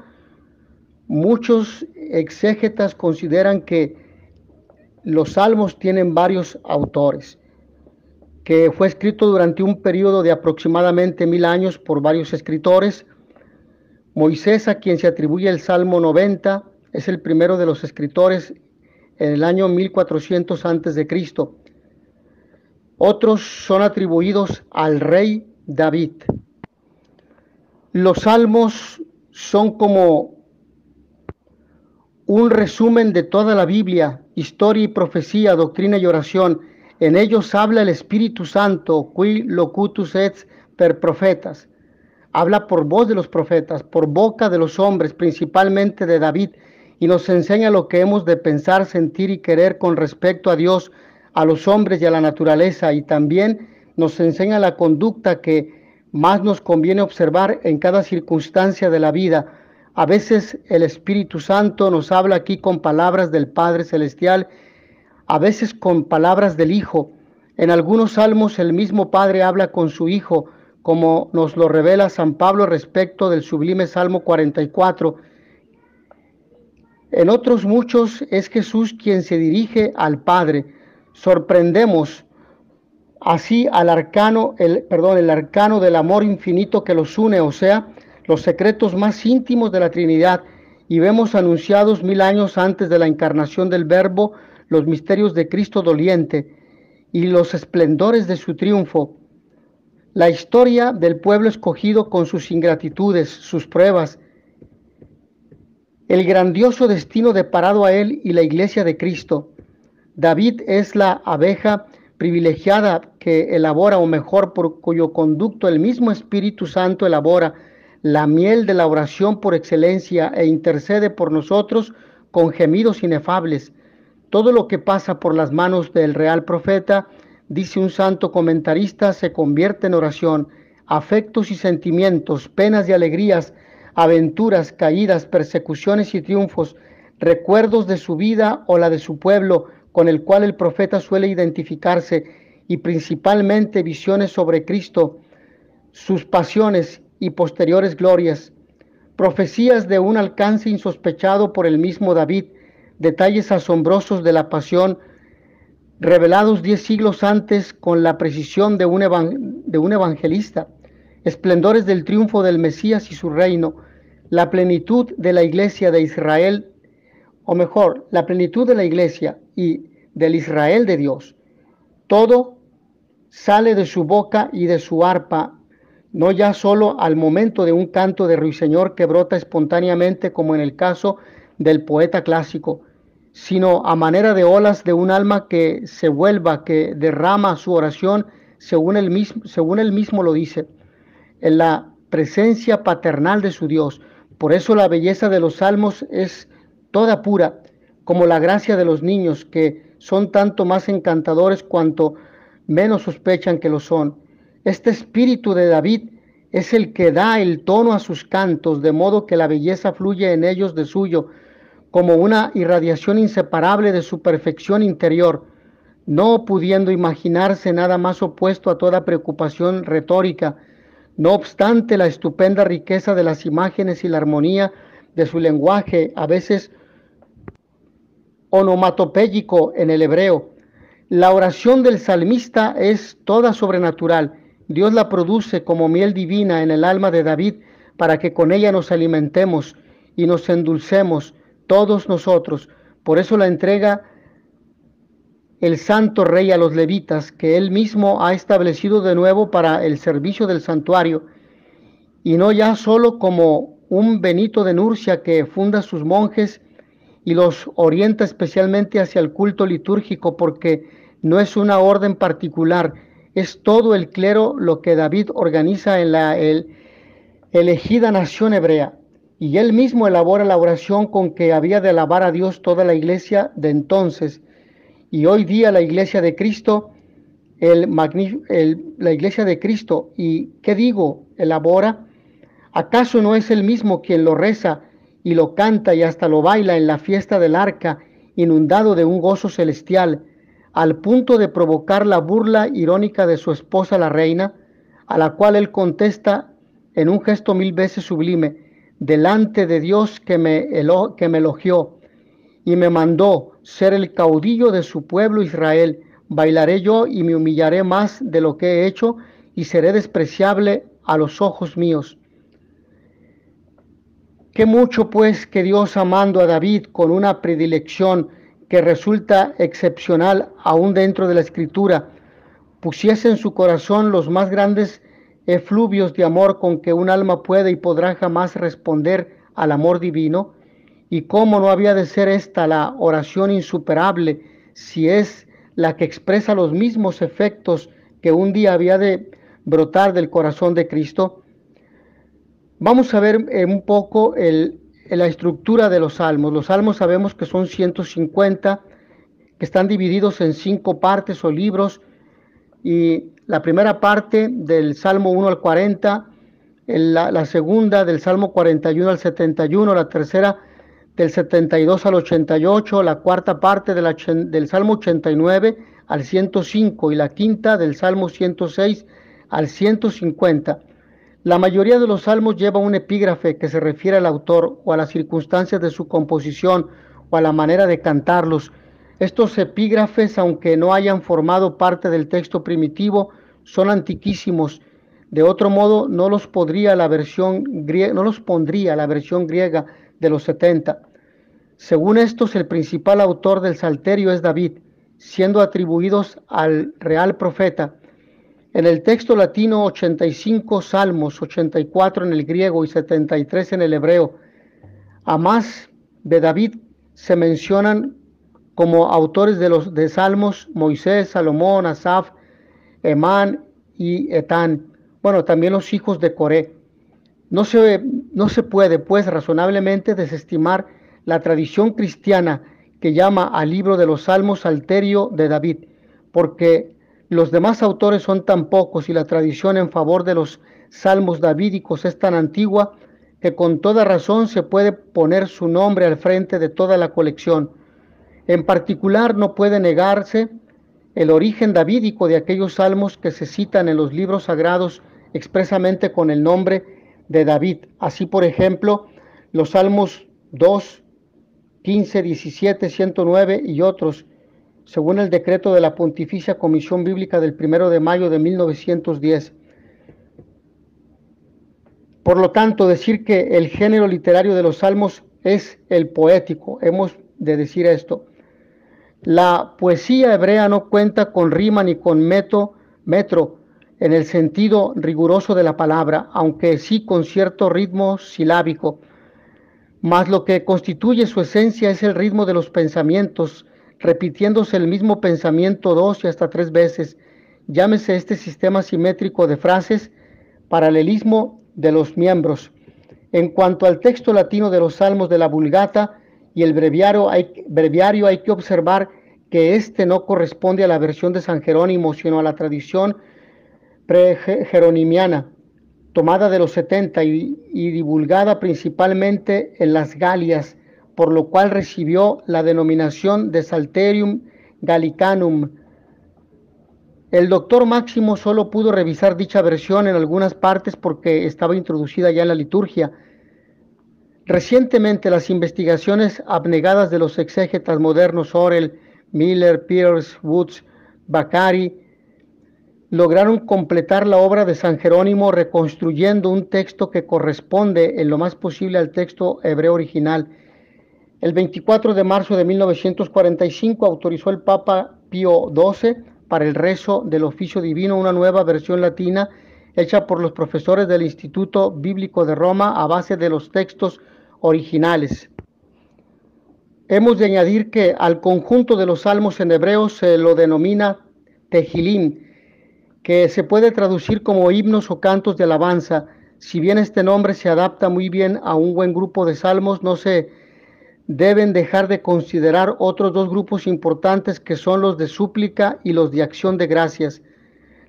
muchos exégetas consideran que los salmos tienen varios autores, que fue escrito durante un periodo de aproximadamente 1000 años por varios escritores. Moisés, a quien se atribuye el Salmo 90, es el primero de los escritores en el año 1400 a.C. Otros son atribuidos al rey David. Los salmos son como un resumen de toda la Biblia, historia y profecía, doctrina y oración. En ellos habla el Espíritu Santo, qui locutus et per profetas. habla por voz de los profetas, por boca de los hombres, principalmente de David, y nos enseña lo que hemos de pensar, sentir y querer con respecto a Dios, a los hombres y a la naturaleza, y también nos enseña la conducta que más nos conviene observar en cada circunstancia de la vida. A veces el Espíritu Santo nos habla aquí con palabras del Padre Celestial, a veces con palabras del Hijo. En algunos salmos el mismo Padre habla con su Hijo, como nos lo revela San Pablo respecto del sublime Salmo 44. En otros muchos es Jesús quien se dirige al Padre. Sorprendemos así al el arcano del amor infinito que los une, o sea, los secretos más íntimos de la Trinidad, y vemos anunciados 1000 años antes de la encarnación del Verbo los misterios de Cristo doliente y los esplendores de su triunfo. La historia del pueblo escogido con sus ingratitudes, sus pruebas, el grandioso destino deparado a él y la iglesia de Cristo. David es la abeja privilegiada que elabora, o mejor, por cuyo conducto el mismo Espíritu Santo elabora la miel de la oración por excelencia e intercede por nosotros con gemidos inefables. Todo lo que pasa por las manos del real profeta, dice un santo comentarista, se convierte en oración. Afectos y sentimientos, penas y alegrías, aventuras, caídas, persecuciones y triunfos, recuerdos de su vida o la de su pueblo, con el cual el profeta suele identificarse, y principalmente visiones sobre Cristo, sus pasiones y posteriores glorias, profecías de un alcance insospechado por el mismo David, detalles asombrosos de la pasión, revelados 10 siglos antes con la precisión de un evangelista, esplendores del triunfo del Mesías y su reino, la plenitud de la iglesia de Israel, o mejor, la plenitud de la iglesia y del Israel de Dios. Todo sale de su boca y de su arpa, no ya solo al momento de un canto de ruiseñor que brota espontáneamente como en el caso del poeta clásico, sino a manera de olas de un alma que se vuelva, que derrama su oración según él mismo lo dice, en la presencia paternal de su Dios. Por eso la belleza de los salmos es toda pura, como la gracia de los niños, que son tanto más encantadores cuanto menos sospechan que lo son. Este espíritu de David es el que da el tono a sus cantos, de modo que la belleza fluye en ellos de suyo, como una irradiación inseparable de su perfección interior, no pudiendo imaginarse nada más opuesto a toda preocupación retórica. No obstante la estupenda riqueza de las imágenes y la armonía de su lenguaje, a veces onomatopéyico en el hebreo, la oración del salmista es toda sobrenatural. Dios la produce como miel divina en el alma de David para que con ella nos alimentemos y nos endulcemos todos nosotros. Por eso la entrega el santo rey a los levitas, que él mismo ha establecido de nuevo para el servicio del santuario, y no ya solo como un Benito de Nurcia que funda sus monjes y los orienta especialmente hacia el culto litúrgico, porque no es una orden particular, es todo el clero lo que David organiza en la elegida nación hebrea, y él mismo elabora la oración con que había de alabar a Dios toda la iglesia de entonces, y hoy día la iglesia de Cristo, la iglesia de Cristo, y ¿qué digo? Elabora. ¿Acaso no es él mismo quien lo reza y lo canta y hasta lo baila en la fiesta del arca, inundado de un gozo celestial, al punto de provocar la burla irónica de su esposa la reina, a la cual él contesta en un gesto 1000 veces sublime: delante de Dios que me elogió y me mandó ser el caudillo de su pueblo Israel, bailaré yo y me humillaré más de lo que he hecho y seré despreciable a los ojos míos. Qué mucho pues que Dios, amando a David con una predilección que resulta excepcional aún dentro de la Escritura, pusiese en su corazón los más grandes efluvios de amor con que un alma puede y podrá jamás responder al amor divino. Y cómo no había de ser esta la oración insuperable, si es la que expresa los mismos efectos que un día había de brotar del corazón de Cristo. Vamos a ver un poco la estructura de los salmos. Los salmos sabemos que son 150, que están divididos en 5 partes o libros, y la primera parte del Salmo 1 al 40, la segunda del Salmo 41 al 71, la tercera del 72 al 88, la cuarta parte del Salmo 89 al 105 y la quinta del Salmo 106 al 150. La mayoría de los salmos lleva un epígrafe que se refiere al autor o a las circunstancias de su composición o a la manera de cantarlos. Estos epígrafes, aunque no hayan formado parte del texto primitivo, son antiquísimos. De otro modo, no los pondría la versión griega de los 70. Según estos, el principal autor del Salterio es David, siendo atribuidos al real profeta. En el texto latino, 85 salmos, 84 en el griego y 73 en el hebreo. A más de David se mencionan como autores de salmos Moisés, Salomón, Asaf, Emán y Etán. Bueno, también los hijos de Coré. No se puede, pues, razonablemente desestimar la tradición cristiana que llama al libro de los Salmos Salterio de David, porque los demás autores son tan pocos y la tradición en favor de los salmos davídicos es tan antigua que con toda razón se puede poner su nombre al frente de toda la colección. En particular, no puede negarse el origen davídico de aquellos salmos que se citan en los libros sagrados expresamente con el nombre de David. Así, por ejemplo, los salmos 2, 15, 17, 109 y otros, según el decreto de la Pontificia Comisión Bíblica del 1 de mayo de 1910. Por lo tanto, decir que el género literario de los salmos es el poético, hemos de decir esto. La poesía hebrea no cuenta con rima ni con metro en el sentido riguroso de la palabra, aunque sí con cierto ritmo silábico. Mas lo que constituye su esencia es el ritmo de los pensamientos, repitiéndose el mismo pensamiento 2 y hasta 3 veces. Llámese este sistema simétrico de frases paralelismo de los miembros. En cuanto al texto latino de los salmos de la Vulgata y el breviario, hay que observar que este no corresponde a la versión de San Jerónimo, sino a la tradición prejeronimiana, tomada de los 70 y divulgada principalmente en las Galias, por lo cual recibió la denominación de Psalterium Gallicanum. El doctor Máximo solo pudo revisar dicha versión en algunas partes porque estaba introducida ya en la liturgia. Recientemente, las investigaciones abnegadas de los exégetas modernos Orell, Miller, Pierce, Woods, Bacari lograron completar la obra de San Jerónimo reconstruyendo un texto que corresponde en lo más posible al texto hebreo original. El 24 de marzo de 1945 autorizó el Papa Pío XII para el rezo del oficio divino una nueva versión latina hecha por los profesores del Instituto Bíblico de Roma a base de los textos originales. Hemos de añadir que al conjunto de los salmos en hebreo se lo denomina Tehilim, que se puede traducir como himnos o cantos de alabanza. Si bien este nombre se adapta muy bien a un buen grupo de salmos, no se deben dejar de considerar otros dos grupos importantes que son los de súplica y los de acción de gracias.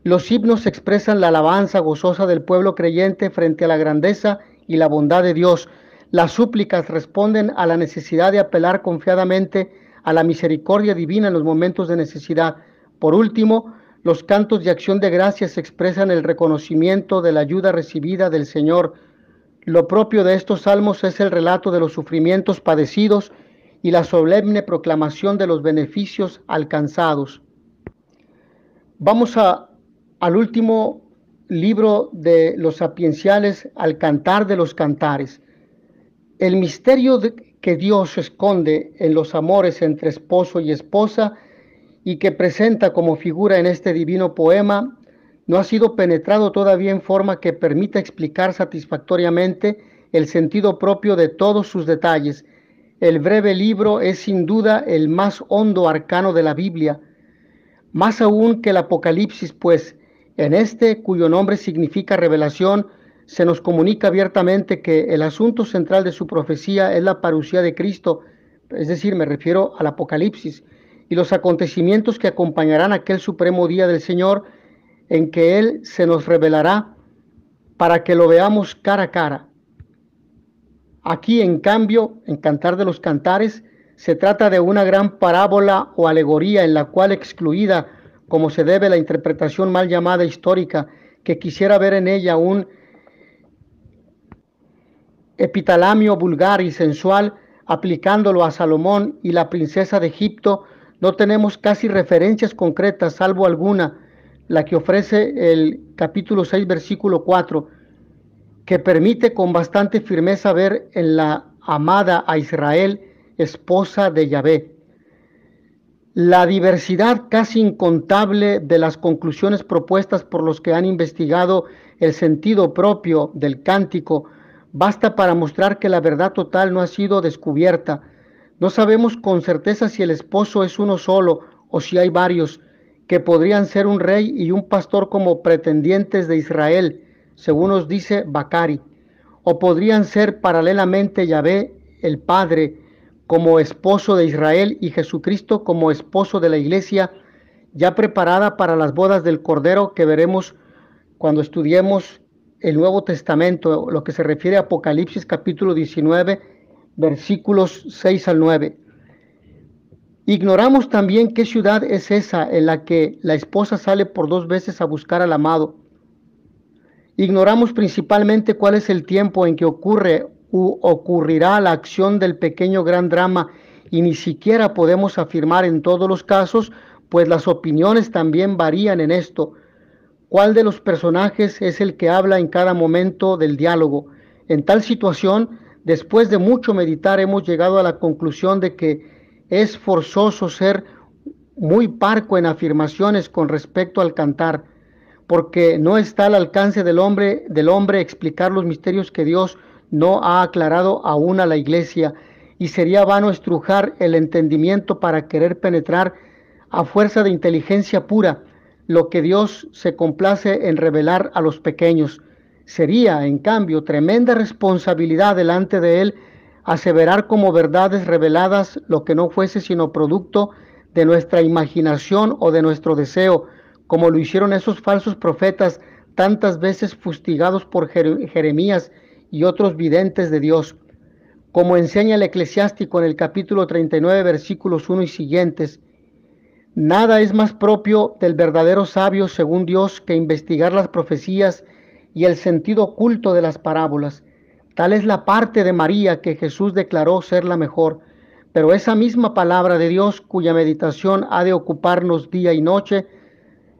Los himnos expresan la alabanza gozosa del pueblo creyente frente a la grandeza y la bondad de Dios. Las súplicas responden a la necesidad de apelar confiadamente a la misericordia divina en los momentos de necesidad. Por último, los cantos de acción de gracias expresan el reconocimiento de la ayuda recibida del Señor. Lo propio de estos salmos es el relato de los sufrimientos padecidos y la solemne proclamación de los beneficios alcanzados. Vamos al último libro de los sapienciales, al Cantar de los Cantares. El misterio que Dios esconde en los amores entre esposo y esposa y que presenta como figura en este divino poema no ha sido penetrado todavía en forma que permita explicar satisfactoriamente el sentido propio de todos sus detalles. El breve libro es sin duda el más hondo arcano de la Biblia, más aún que el Apocalipsis, pues en este, cuyo nombre significa revelación, se nos comunica abiertamente que el asunto central de su profecía es la parucía de Cristo, es decir, me refiero al Apocalipsis, y los acontecimientos que acompañarán aquel supremo día del Señor, en que Él se nos revelará para que lo veamos cara a cara. Aquí, en cambio, en Cantar de los Cantares, se trata de una gran parábola o alegoría en la cual, excluida como se debe la interpretación mal llamada histórica, que quisiera ver en ella un epitalamio vulgar y sensual, aplicándolo a Salomón y la princesa de Egipto, no tenemos casi referencias concretas, salvo alguna, la que ofrece el capítulo 6, versículo 4, que permite con bastante firmeza ver en la amada a Israel, esposa de Yahvé. La diversidad casi incontable de las conclusiones propuestas por los que han investigado el sentido propio del cántico basta para mostrar que la verdad total no ha sido descubierta. No sabemos con certeza si el esposo es uno solo o si hay varios, que podrían ser un rey y un pastor como pretendientes de Israel, según nos dice Bacari, o podrían ser paralelamente Yahvé, el Padre, como esposo de Israel, y Jesucristo como esposo de la iglesia, ya preparada para las bodas del Cordero, que veremos cuando estudiemos el Nuevo Testamento, lo que se refiere a Apocalipsis capítulo 19, versículos 6 al 9. Ignoramos también qué ciudad es esa en la que la esposa sale por 2 veces a buscar al amado. Ignoramos principalmente cuál es el tiempo en que ocurre u ocurrirá la acción del pequeño gran drama, y ni siquiera podemos afirmar en todos los casos, pues las opiniones también varían en esto, cuál de los personajes es el que habla en cada momento del diálogo. En tal situación, después de mucho meditar, hemos llegado a la conclusión de que es forzoso ser muy parco en afirmaciones con respecto al cantar, porque no está al alcance del hombre explicar los misterios que Dios no ha aclarado aún a la iglesia, y sería vano estrujar el entendimiento para querer penetrar a fuerza de inteligencia pura lo que Dios se complace en revelar a los pequeños. Sería, en cambio, tremenda responsabilidad delante de Él aseverar como verdades reveladas lo que no fuese sino producto de nuestra imaginación o de nuestro deseo, como lo hicieron esos falsos profetas tantas veces fustigados por Jeremías y otros videntes de Dios. Como enseña el eclesiástico en el capítulo 39, versículos 1 y siguientes, nada es más propio del verdadero sabio según Dios que investigar las profecías y el sentido oculto de las parábolas. Tal es la parte de María que Jesús declaró ser la mejor, pero esa misma palabra de Dios cuya meditación ha de ocuparnos día y noche,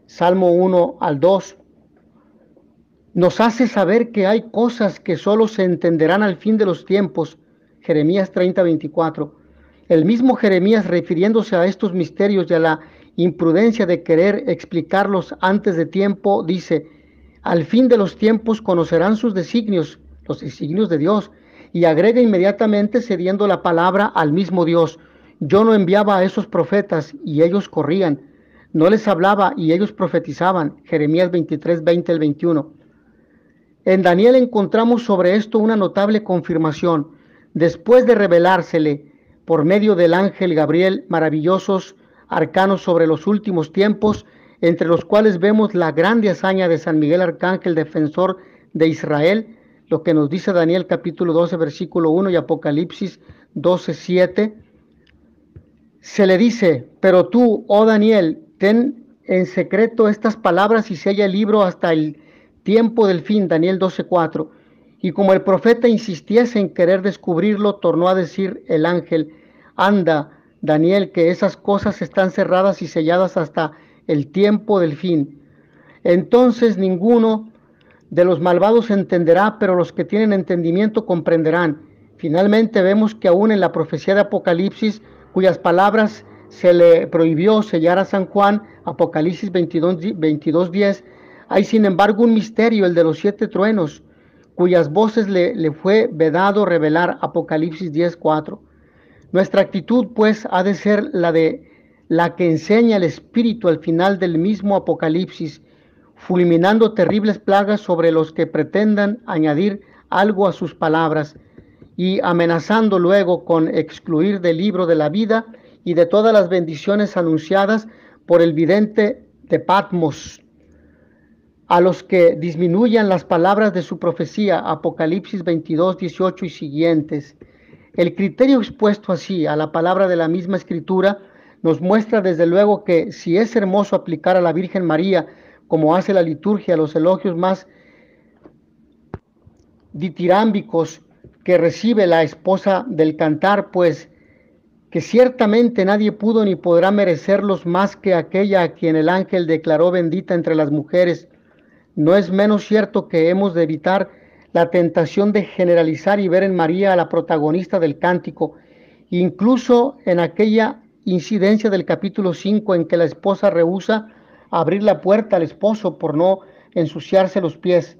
Salmo 1 al 2, nos hace saber que hay cosas que solo se entenderán al fin de los tiempos, Jeremías 30, 24. El mismo Jeremías, refiriéndose a estos misterios y a la imprudencia de querer explicarlos antes de tiempo, dice: al fin de los tiempos conocerán sus designios, los designios de Dios, y agrega inmediatamente cediendo la palabra al mismo Dios: yo no enviaba a esos profetas y ellos corrían, no les hablaba y ellos profetizaban, Jeremías 23, 20 al 21. En Daniel encontramos sobre esto una notable confirmación. Después de revelársele por medio del ángel Gabriel maravillosos arcanos sobre los últimos tiempos, entre los cuales vemos la grande hazaña de San Miguel Arcángel, defensor de Israel, lo que nos dice Daniel capítulo 12, versículo 1 y Apocalipsis 12, 7, se le dice: pero tú, oh Daniel, ten en secreto estas palabras y sella el libro hasta el tiempo del fin, Daniel 12, 4. Y como el profeta insistiese en querer descubrirlo, tornó a decir el ángel: anda, Daniel, que esas cosas están cerradas y selladas hasta el tiempo del fin. Entonces ninguno de los malvados entenderá, pero los que tienen entendimiento comprenderán. Finalmente vemos que aún en la profecía de Apocalipsis, cuyas palabras se le prohibió sellar a San Juan, Apocalipsis 22, 10, hay sin embargo un misterio, el de los 7 truenos, cuyas voces le fue vedado revelar, Apocalipsis 10, 4. Nuestra actitud, pues, ha de ser la que enseña el Espíritu al final del mismo Apocalipsis, fulminando terribles plagas sobre los que pretendan añadir algo a sus palabras, y amenazando luego con excluir del libro de la vida y de todas las bendiciones anunciadas por el vidente de Patmos a los que disminuyan las palabras de su profecía, Apocalipsis 22, 18 y siguientes. El criterio expuesto así a la palabra de la misma Escritura nos muestra desde luego que si es hermoso aplicar a la Virgen María, como hace la liturgia, los elogios más ditirámbicos que recibe la esposa del cantar, pues que ciertamente nadie pudo ni podrá merecerlos más que aquella a quien el ángel declaró bendita entre las mujeres, no es menos cierto que hemos de evitar la tentación de generalizar y ver en María a la protagonista del cántico, incluso en aquella incidencia del capítulo 5 en que la esposa rehúsa abrir la puerta al esposo por no ensuciarse los pies.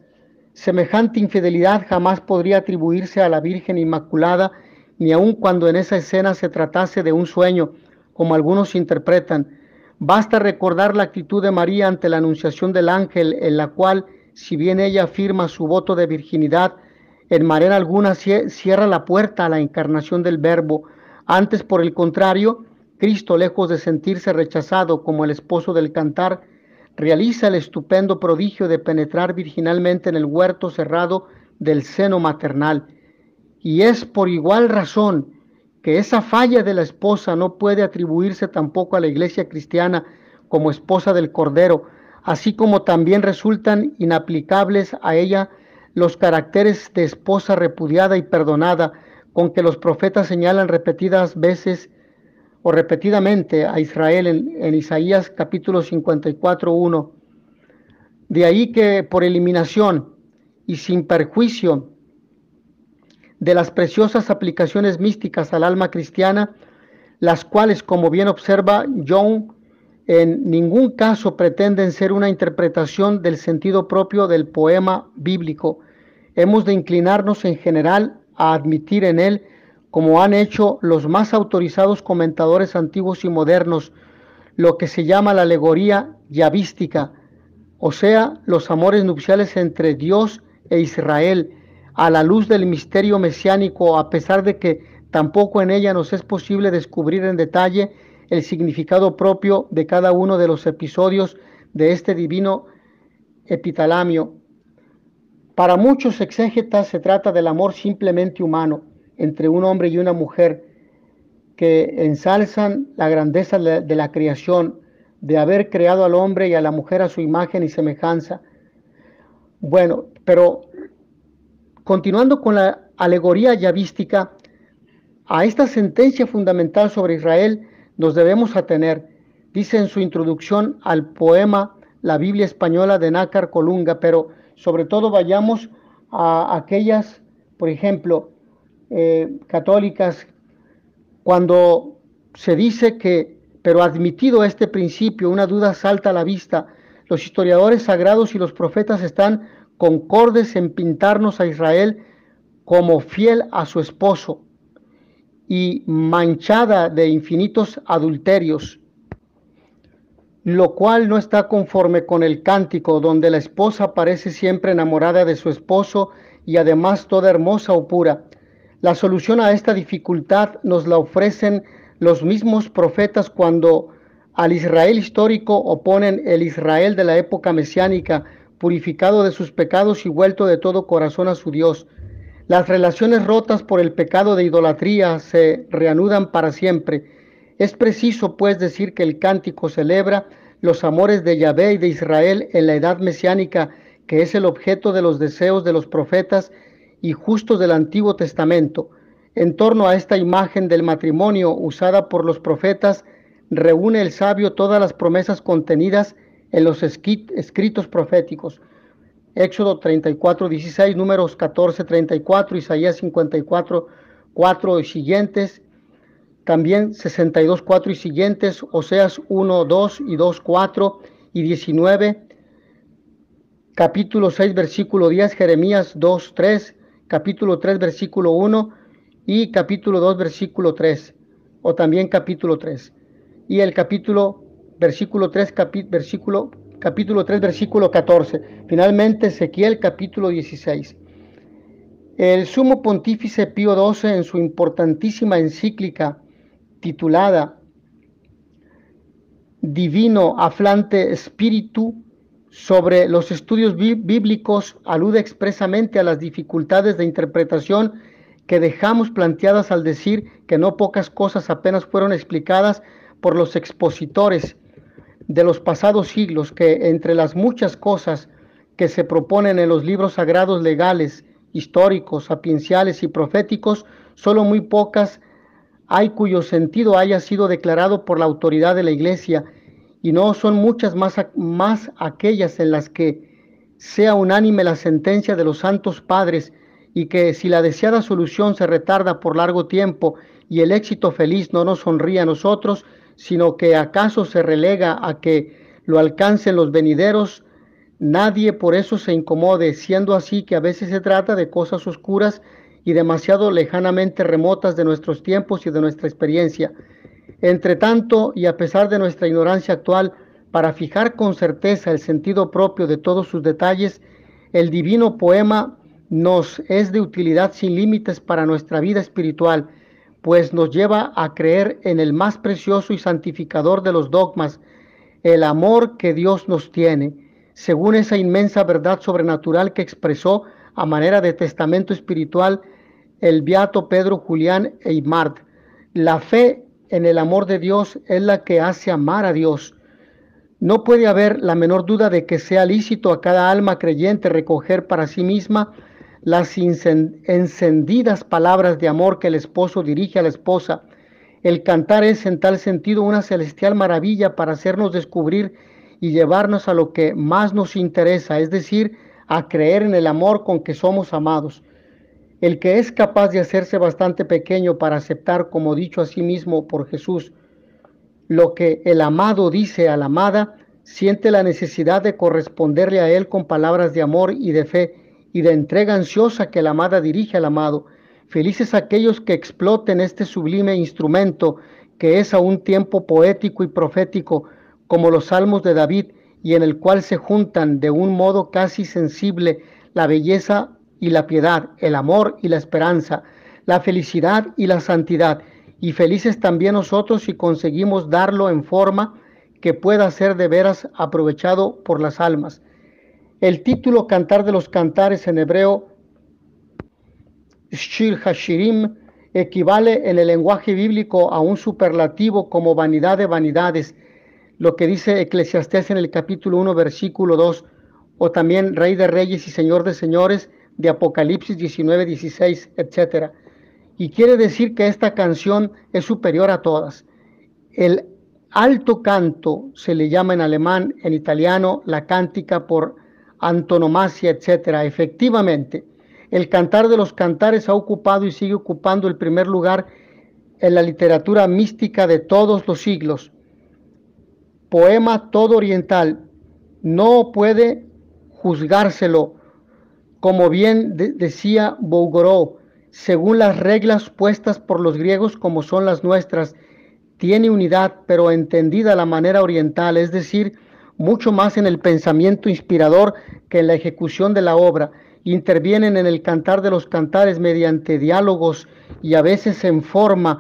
Semejante infidelidad jamás podría atribuirse a la Virgen Inmaculada, ni aun cuando en esa escena se tratase de un sueño, como algunos interpretan. Basta recordar la actitud de María ante la anunciación del ángel, en la cual, si bien ella afirma su voto de virginidad, en manera alguna cierra la puerta a la encarnación del Verbo. Antes, por el contrario, Cristo, lejos de sentirse rechazado como el esposo del cantar, realiza el estupendo prodigio de penetrar virginalmente en el huerto cerrado del seno maternal. Y es por igual razón que esa falla de la esposa no puede atribuirse tampoco a la Iglesia cristiana como esposa del Cordero, así como también resultan inaplicables a ella los caracteres de esposa repudiada y perdonada con que los profetas señalan repetidas veces o repetidamente a Israel en Isaías capítulo 54:1. De ahí que por eliminación y sin perjuicio de las preciosas aplicaciones místicas al alma cristiana, las cuales, como bien observa Young, en ningún caso pretenden ser una interpretación del sentido propio del poema bíblico. Hemos de inclinarnos en general a admitir en él, como han hecho los más autorizados comentadores antiguos y modernos, lo que se llama la alegoría yavística, o sea, los amores nupciales entre Dios e Israel, a la luz del misterio mesiánico, a pesar de que tampoco en ella nos es posible descubrir en detalle el significado propio de cada uno de los episodios de este divino epitalamio. Para muchos exégetas se trata del amor simplemente humano entre un hombre y una mujer, que ensalzan la grandeza de la creación, de haber creado al hombre y a la mujer a su imagen y semejanza. Bueno, pero continuando con la alegoría yavística, a esta sentencia fundamental sobre Israel nos debemos atener. Dice en su introducción al poema La Biblia Española de Nácar Colunga, pero sobre todo vayamos a aquellas, por ejemplo, católicas, cuando se dice que, pero admitido este principio, una duda salta a la vista. Los historiadores sagrados y los profetas están concordes en pintarnos a Israel como fiel a su esposo y manchada de infinitos adulterios, lo cual no está conforme con el cántico, donde la esposa parece siempre enamorada de su esposo y además toda hermosa o pura. La solución a esta dificultad nos la ofrecen los mismos profetas cuando al Israel histórico oponen el Israel de la época mesiánica, purificado de sus pecados y vuelto de todo corazón a su Dios. Las relaciones rotas por el pecado de idolatría se reanudan para siempre. Es preciso, pues, decir que el cántico celebra los amores de Yahvé y de Israel en la edad mesiánica, que es el objeto de los deseos de los profetas y justos del Antiguo Testamento. En torno a esta imagen del matrimonio usada por los profetas, reúne el sabio todas las promesas contenidas en los escritos proféticos. Éxodo 34:16, Números 14:34, Isaías 54:4 y siguientes, también 62:4 y siguientes, Oseas 1:2 y 2:4 y 19, capítulo 6, versículo 10, Jeremías 2:3, capítulo 3, versículo 1 y capítulo 2, versículo 3, o también capítulo 3. Y el capítulo, versículo 3, capítulo 3, versículo 14. Finalmente, Ezequiel, capítulo 16. El sumo pontífice Pío XII, en su importantísima encíclica titulada Divino Aflante Spiritu, sobre los estudios bíblicos, alude expresamente a las dificultades de interpretación que dejamos planteadas al decir que no pocas cosas apenas fueron explicadas por los expositores de los pasados siglos, que entre las muchas cosas que se proponen en los libros sagrados legales, históricos, sapienciales y proféticos, solo muy pocas hay cuyo sentido haya sido declarado por la autoridad de la Iglesia, y no son muchas más aquellas en las que sea unánime la sentencia de los santos padres, y que si la deseada solución se retarda por largo tiempo y el éxito feliz no nos sonríe a nosotros, sino que acaso se relega a que lo alcancen los venideros, nadie por eso se incomode, siendo así que a veces se trata de cosas oscuras y demasiado lejanamente remotas de nuestros tiempos y de nuestra experiencia. Entre tanto, y a pesar de nuestra ignorancia actual, para fijar con certeza el sentido propio de todos sus detalles, el divino poema nos es de utilidad sin límites para nuestra vida espiritual, pues nos lleva a creer en el más precioso y santificador de los dogmas, el amor que Dios nos tiene, según esa inmensa verdad sobrenatural que expresó a manera de testamento espiritual el beato Pedro Julián Eymard. La fe en el amor de Dios es la que hace amar a Dios. No puede haber la menor duda de que sea lícito a cada alma creyente recoger para sí misma las encendidas palabras de amor que el esposo dirige a la esposa. El cantar es en tal sentido una celestial maravilla para hacernos descubrir y llevarnos a lo que más nos interesa, es decir, a creer en el amor con que somos amados. El que es capaz de hacerse bastante pequeño para aceptar, como dicho a sí mismo por Jesús, lo que el amado dice a la amada, siente la necesidad de corresponderle a él con palabras de amor y de fe y de entrega ansiosa que la amada dirige al amado. Felices aquellos que exploten este sublime instrumento que es a un tiempo poético y profético, como los salmos de David, y en el cual se juntan de un modo casi sensible la belleza y la piedad, el amor y la esperanza, la felicidad y la santidad. Y felices también nosotros si conseguimos darlo en forma que pueda ser de veras aprovechado por las almas. El título Cantar de los Cantares en hebreo, Shir Hashirim, equivale en el lenguaje bíblico a un superlativo como vanidad de vanidades, lo que dice Eclesiastés en el capítulo 1, versículo 2, o también Rey de Reyes y Señor de Señores de Apocalipsis 19, 16, etc. Y quiere decir que esta canción es superior a todas. El alto canto se le llama en alemán, en italiano, la cántica por antonomasia, etc. Efectivamente, el Cantar de los Cantares ha ocupado y sigue ocupando el primer lugar en la literatura mística de todos los siglos. Poema todo oriental, no puede juzgárselo, como bien decía Bouguereau, según las reglas puestas por los griegos como son las nuestras, tiene unidad, pero entendida a la manera oriental, es decir, mucho más en el pensamiento inspirador que en la ejecución de la obra. Intervienen en el Cantar de los Cantares mediante diálogos y a veces en forma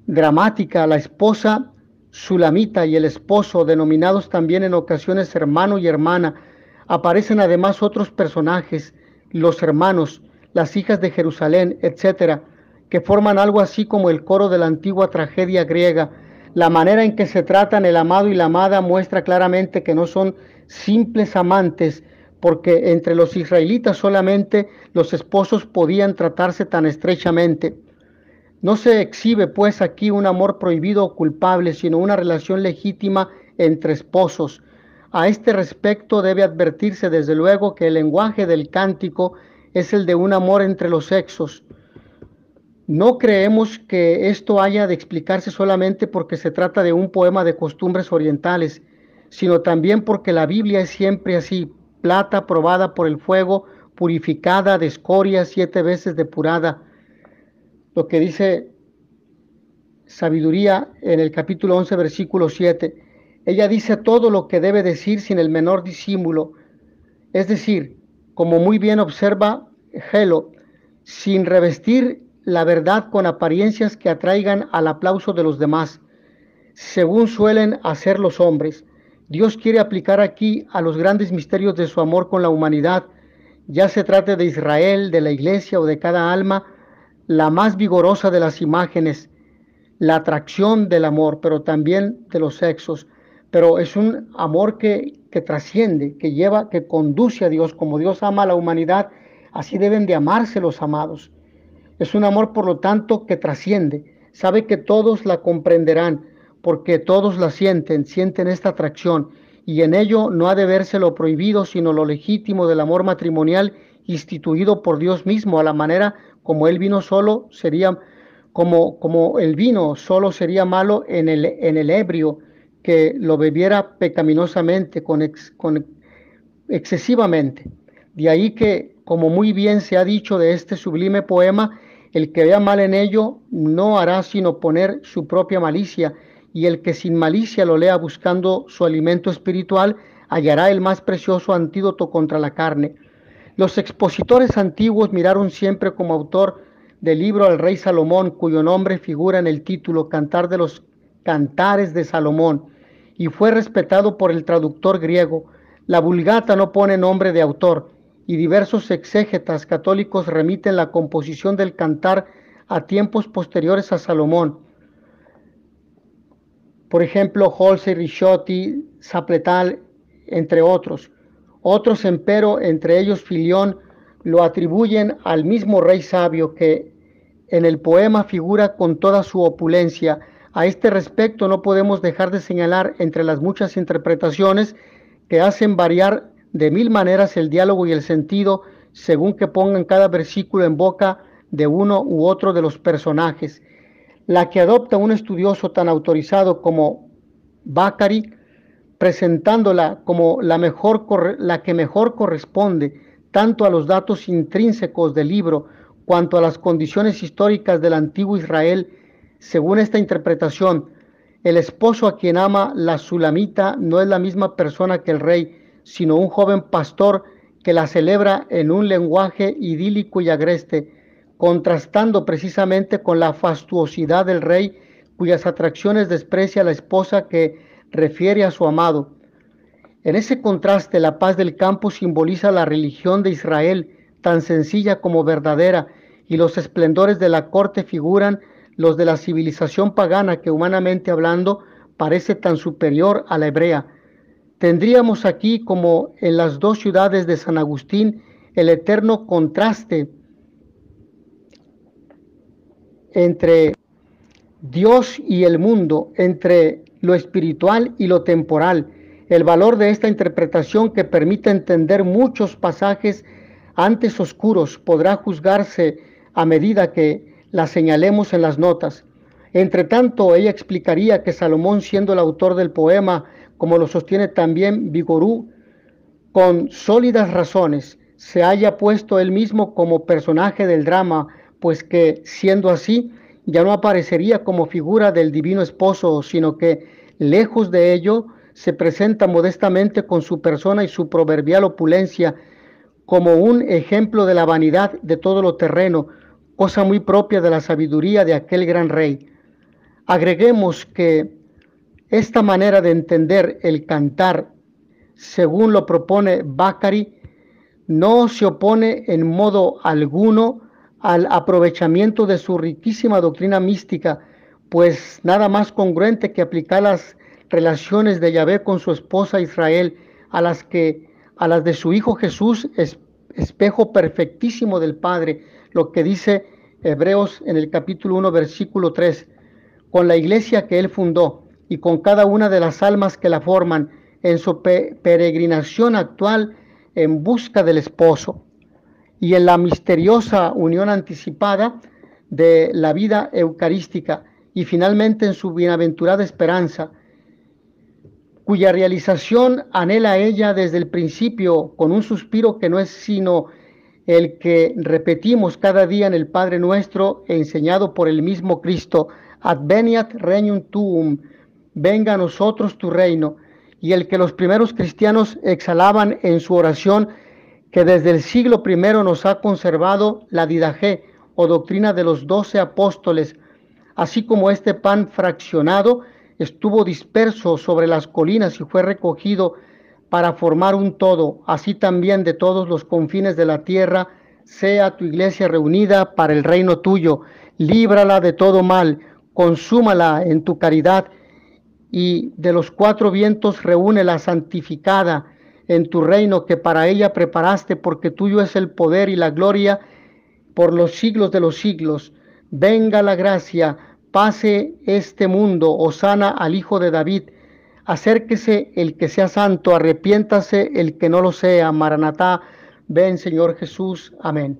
dramática la esposa Sulamita y el esposo, denominados también en ocasiones hermano y hermana. Aparecen además otros personajes, los hermanos, las hijas de Jerusalén, etc., que forman algo así como el coro de la antigua tragedia griega. La manera en que se tratan el amado y la amada muestra claramente que no son simples amantes, porque entre los israelitas solamente los esposos podían tratarse tan estrechamente. No se exhibe pues aquí un amor prohibido o culpable, sino una relación legítima entre esposos. A este respecto debe advertirse desde luego que el lenguaje del cántico es el de un amor entre los sexos. No creemos que esto haya de explicarse solamente porque se trata de un poema de costumbres orientales, sino también porque la Biblia es siempre así: plata probada por el fuego, purificada de escoria, 7 veces depurada. Lo que dice Sabiduría en el capítulo 11, versículo 7. Ella dice todo lo que debe decir sin el menor disimulo, es decir, como muy bien observa Gelo, sin revestir la verdad con apariencias que atraigan al aplauso de los demás, según suelen hacer los hombres. Dios quiere aplicar aquí a los grandes misterios de su amor con la humanidad, ya se trate de Israel, de la iglesia o de cada alma, la más vigorosa de las imágenes, la atracción del amor, pero también de los sexos. Pero es un amor que trasciende, que lleva, que conduce a Dios. Como Dios ama a la humanidad, así deben de amarse los amados. Es un amor, por lo tanto, que trasciende. Sabe que todos la comprenderán, porque todos la sienten, sienten esta atracción, y en ello no ha de verse lo prohibido, sino lo legítimo del amor matrimonial instituido por Dios mismo, a la manera como el vino solo sería, como el vino solo sería malo en el ebrio, que lo bebiera pecaminosamente, excesivamente. De ahí que, como muy bien se ha dicho de este sublime poema, el que vea mal en ello no hará sino poner su propia malicia, y el que sin malicia lo lea buscando su alimento espiritual, hallará el más precioso antídoto contra la carne. Los expositores antiguos miraron siempre como autor del libro al rey Salomón, cuyo nombre figura en el título Cantar de los Cantares de Salomón, y fue respetado por el traductor griego. La Vulgata no pone nombre de autor, y diversos exégetas católicos remiten la composición del cantar a tiempos posteriores a Salomón. Por ejemplo, Holsey, Ricciotti, Zapletal, entre otros. Otros, empero, entre ellos Filión, lo atribuyen al mismo rey sabio que en el poema figura con toda su opulencia. A este respecto no podemos dejar de señalar entre las muchas interpretaciones que hacen variar de mil maneras el diálogo y el sentido según que pongan cada versículo en boca de uno u otro de los personajes. La que adopta un estudioso tan autorizado como Bacari, presentándola como la que mejor corresponde tanto a los datos intrínsecos del libro cuanto a las condiciones históricas del antiguo Israel. Según esta interpretación, el esposo a quien ama la sulamita no es la misma persona que el rey, sino un joven pastor que la celebra en un lenguaje idílico y agreste, contrastando precisamente con la fastuosidad del rey, cuyas atracciones desprecia la esposa que refiere a su amado. En ese contraste, la paz del campo simboliza la religión de Israel, tan sencilla como verdadera, y los esplendores de la corte figuran los de la civilización pagana que, humanamente hablando, parece tan superior a la hebrea. Tendríamos aquí, como en las dos ciudades de San Agustín, el eterno contraste entre Dios y el mundo, entre lo espiritual y lo temporal. El valor de esta interpretación, que permite entender muchos pasajes antes oscuros, podrá juzgarse a medida que la señalemos en las notas. Entre tanto, ella explicaría que Salomón, siendo el autor del poema, como lo sostiene también Vigorú, con sólidas razones, se haya puesto él mismo como personaje del drama, pues que, siendo así, ya no aparecería como figura del divino esposo, sino que, lejos de ello, se presenta modestamente con su persona y su proverbial opulencia, como un ejemplo de la vanidad de todo lo terreno, cosa muy propia de la sabiduría de aquel gran rey. Agreguemos que esta manera de entender el cantar, según lo propone Bacari, no se opone en modo alguno al aprovechamiento de su riquísima doctrina mística, pues nada más congruente que aplicar las relaciones de Yahvé con su esposa Israel a las de su Hijo Jesús, espejo perfectísimo del Padre, lo que dice Hebreos en el capítulo 1, versículo 3, con la iglesia que él fundó y con cada una de las almas que la forman en su peregrinación actual en busca del esposo, y en la misteriosa unión anticipada de la vida eucarística, y finalmente en su bienaventurada esperanza, cuya realización anhela ella desde el principio con un suspiro que no es sino el que repetimos cada día en el Padre Nuestro, enseñado por el mismo Cristo: Adveniat regnum tuum, venga a nosotros tu reino, y el que los primeros cristianos exhalaban en su oración, que desde el siglo I nos ha conservado la didaché o doctrina de los 12 apóstoles, así como este pan fraccionado estuvo disperso sobre las colinas y fue recogido para formar un todo, así también de todos los confines de la tierra sea tu iglesia reunida para el reino tuyo. Líbrala de todo mal, consúmala en tu caridad, y de los 4 vientos reúnela santificada en tu reino que para ella preparaste, porque tuyo es el poder y la gloria por los siglos de los siglos. Venga la gracia, pase este mundo, hosana al Hijo de David. Acérquese el que sea santo, arrepiéntase el que no lo sea. Maranatá, ven Señor Jesús. Amén.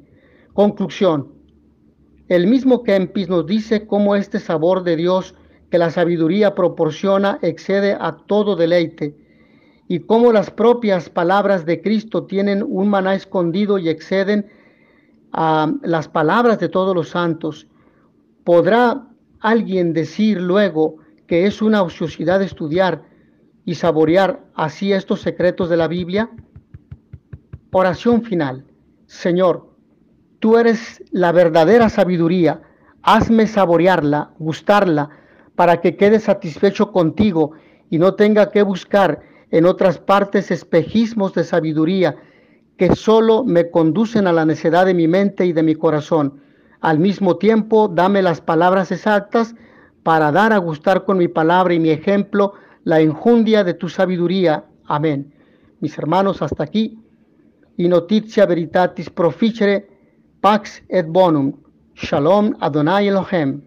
Conclusión. El mismo Kempis nos dice cómo este sabor de Dios que la sabiduría proporciona excede a todo deleite, y cómo las propias palabras de Cristo tienen un maná escondido y exceden a las palabras de todos los santos. ¿Podrá alguien decir luego que es una ociosidad estudiar y saborear así estos secretos de la Biblia? Oración final. Señor, tú eres la verdadera sabiduría. Hazme saborearla, gustarla, para que quede satisfecho contigo y no tenga que buscar en otras partes espejismos de sabiduría que solo me conducen a la necedad de mi mente y de mi corazón. Al mismo tiempo, dame las palabras exactas para dar a gustar con mi palabra y mi ejemplo la enjundia de tu sabiduría. Amén. Mis hermanos, hasta aquí. Y notitia veritatis proficere, pax et bonum. Shalom Adonai Elohim.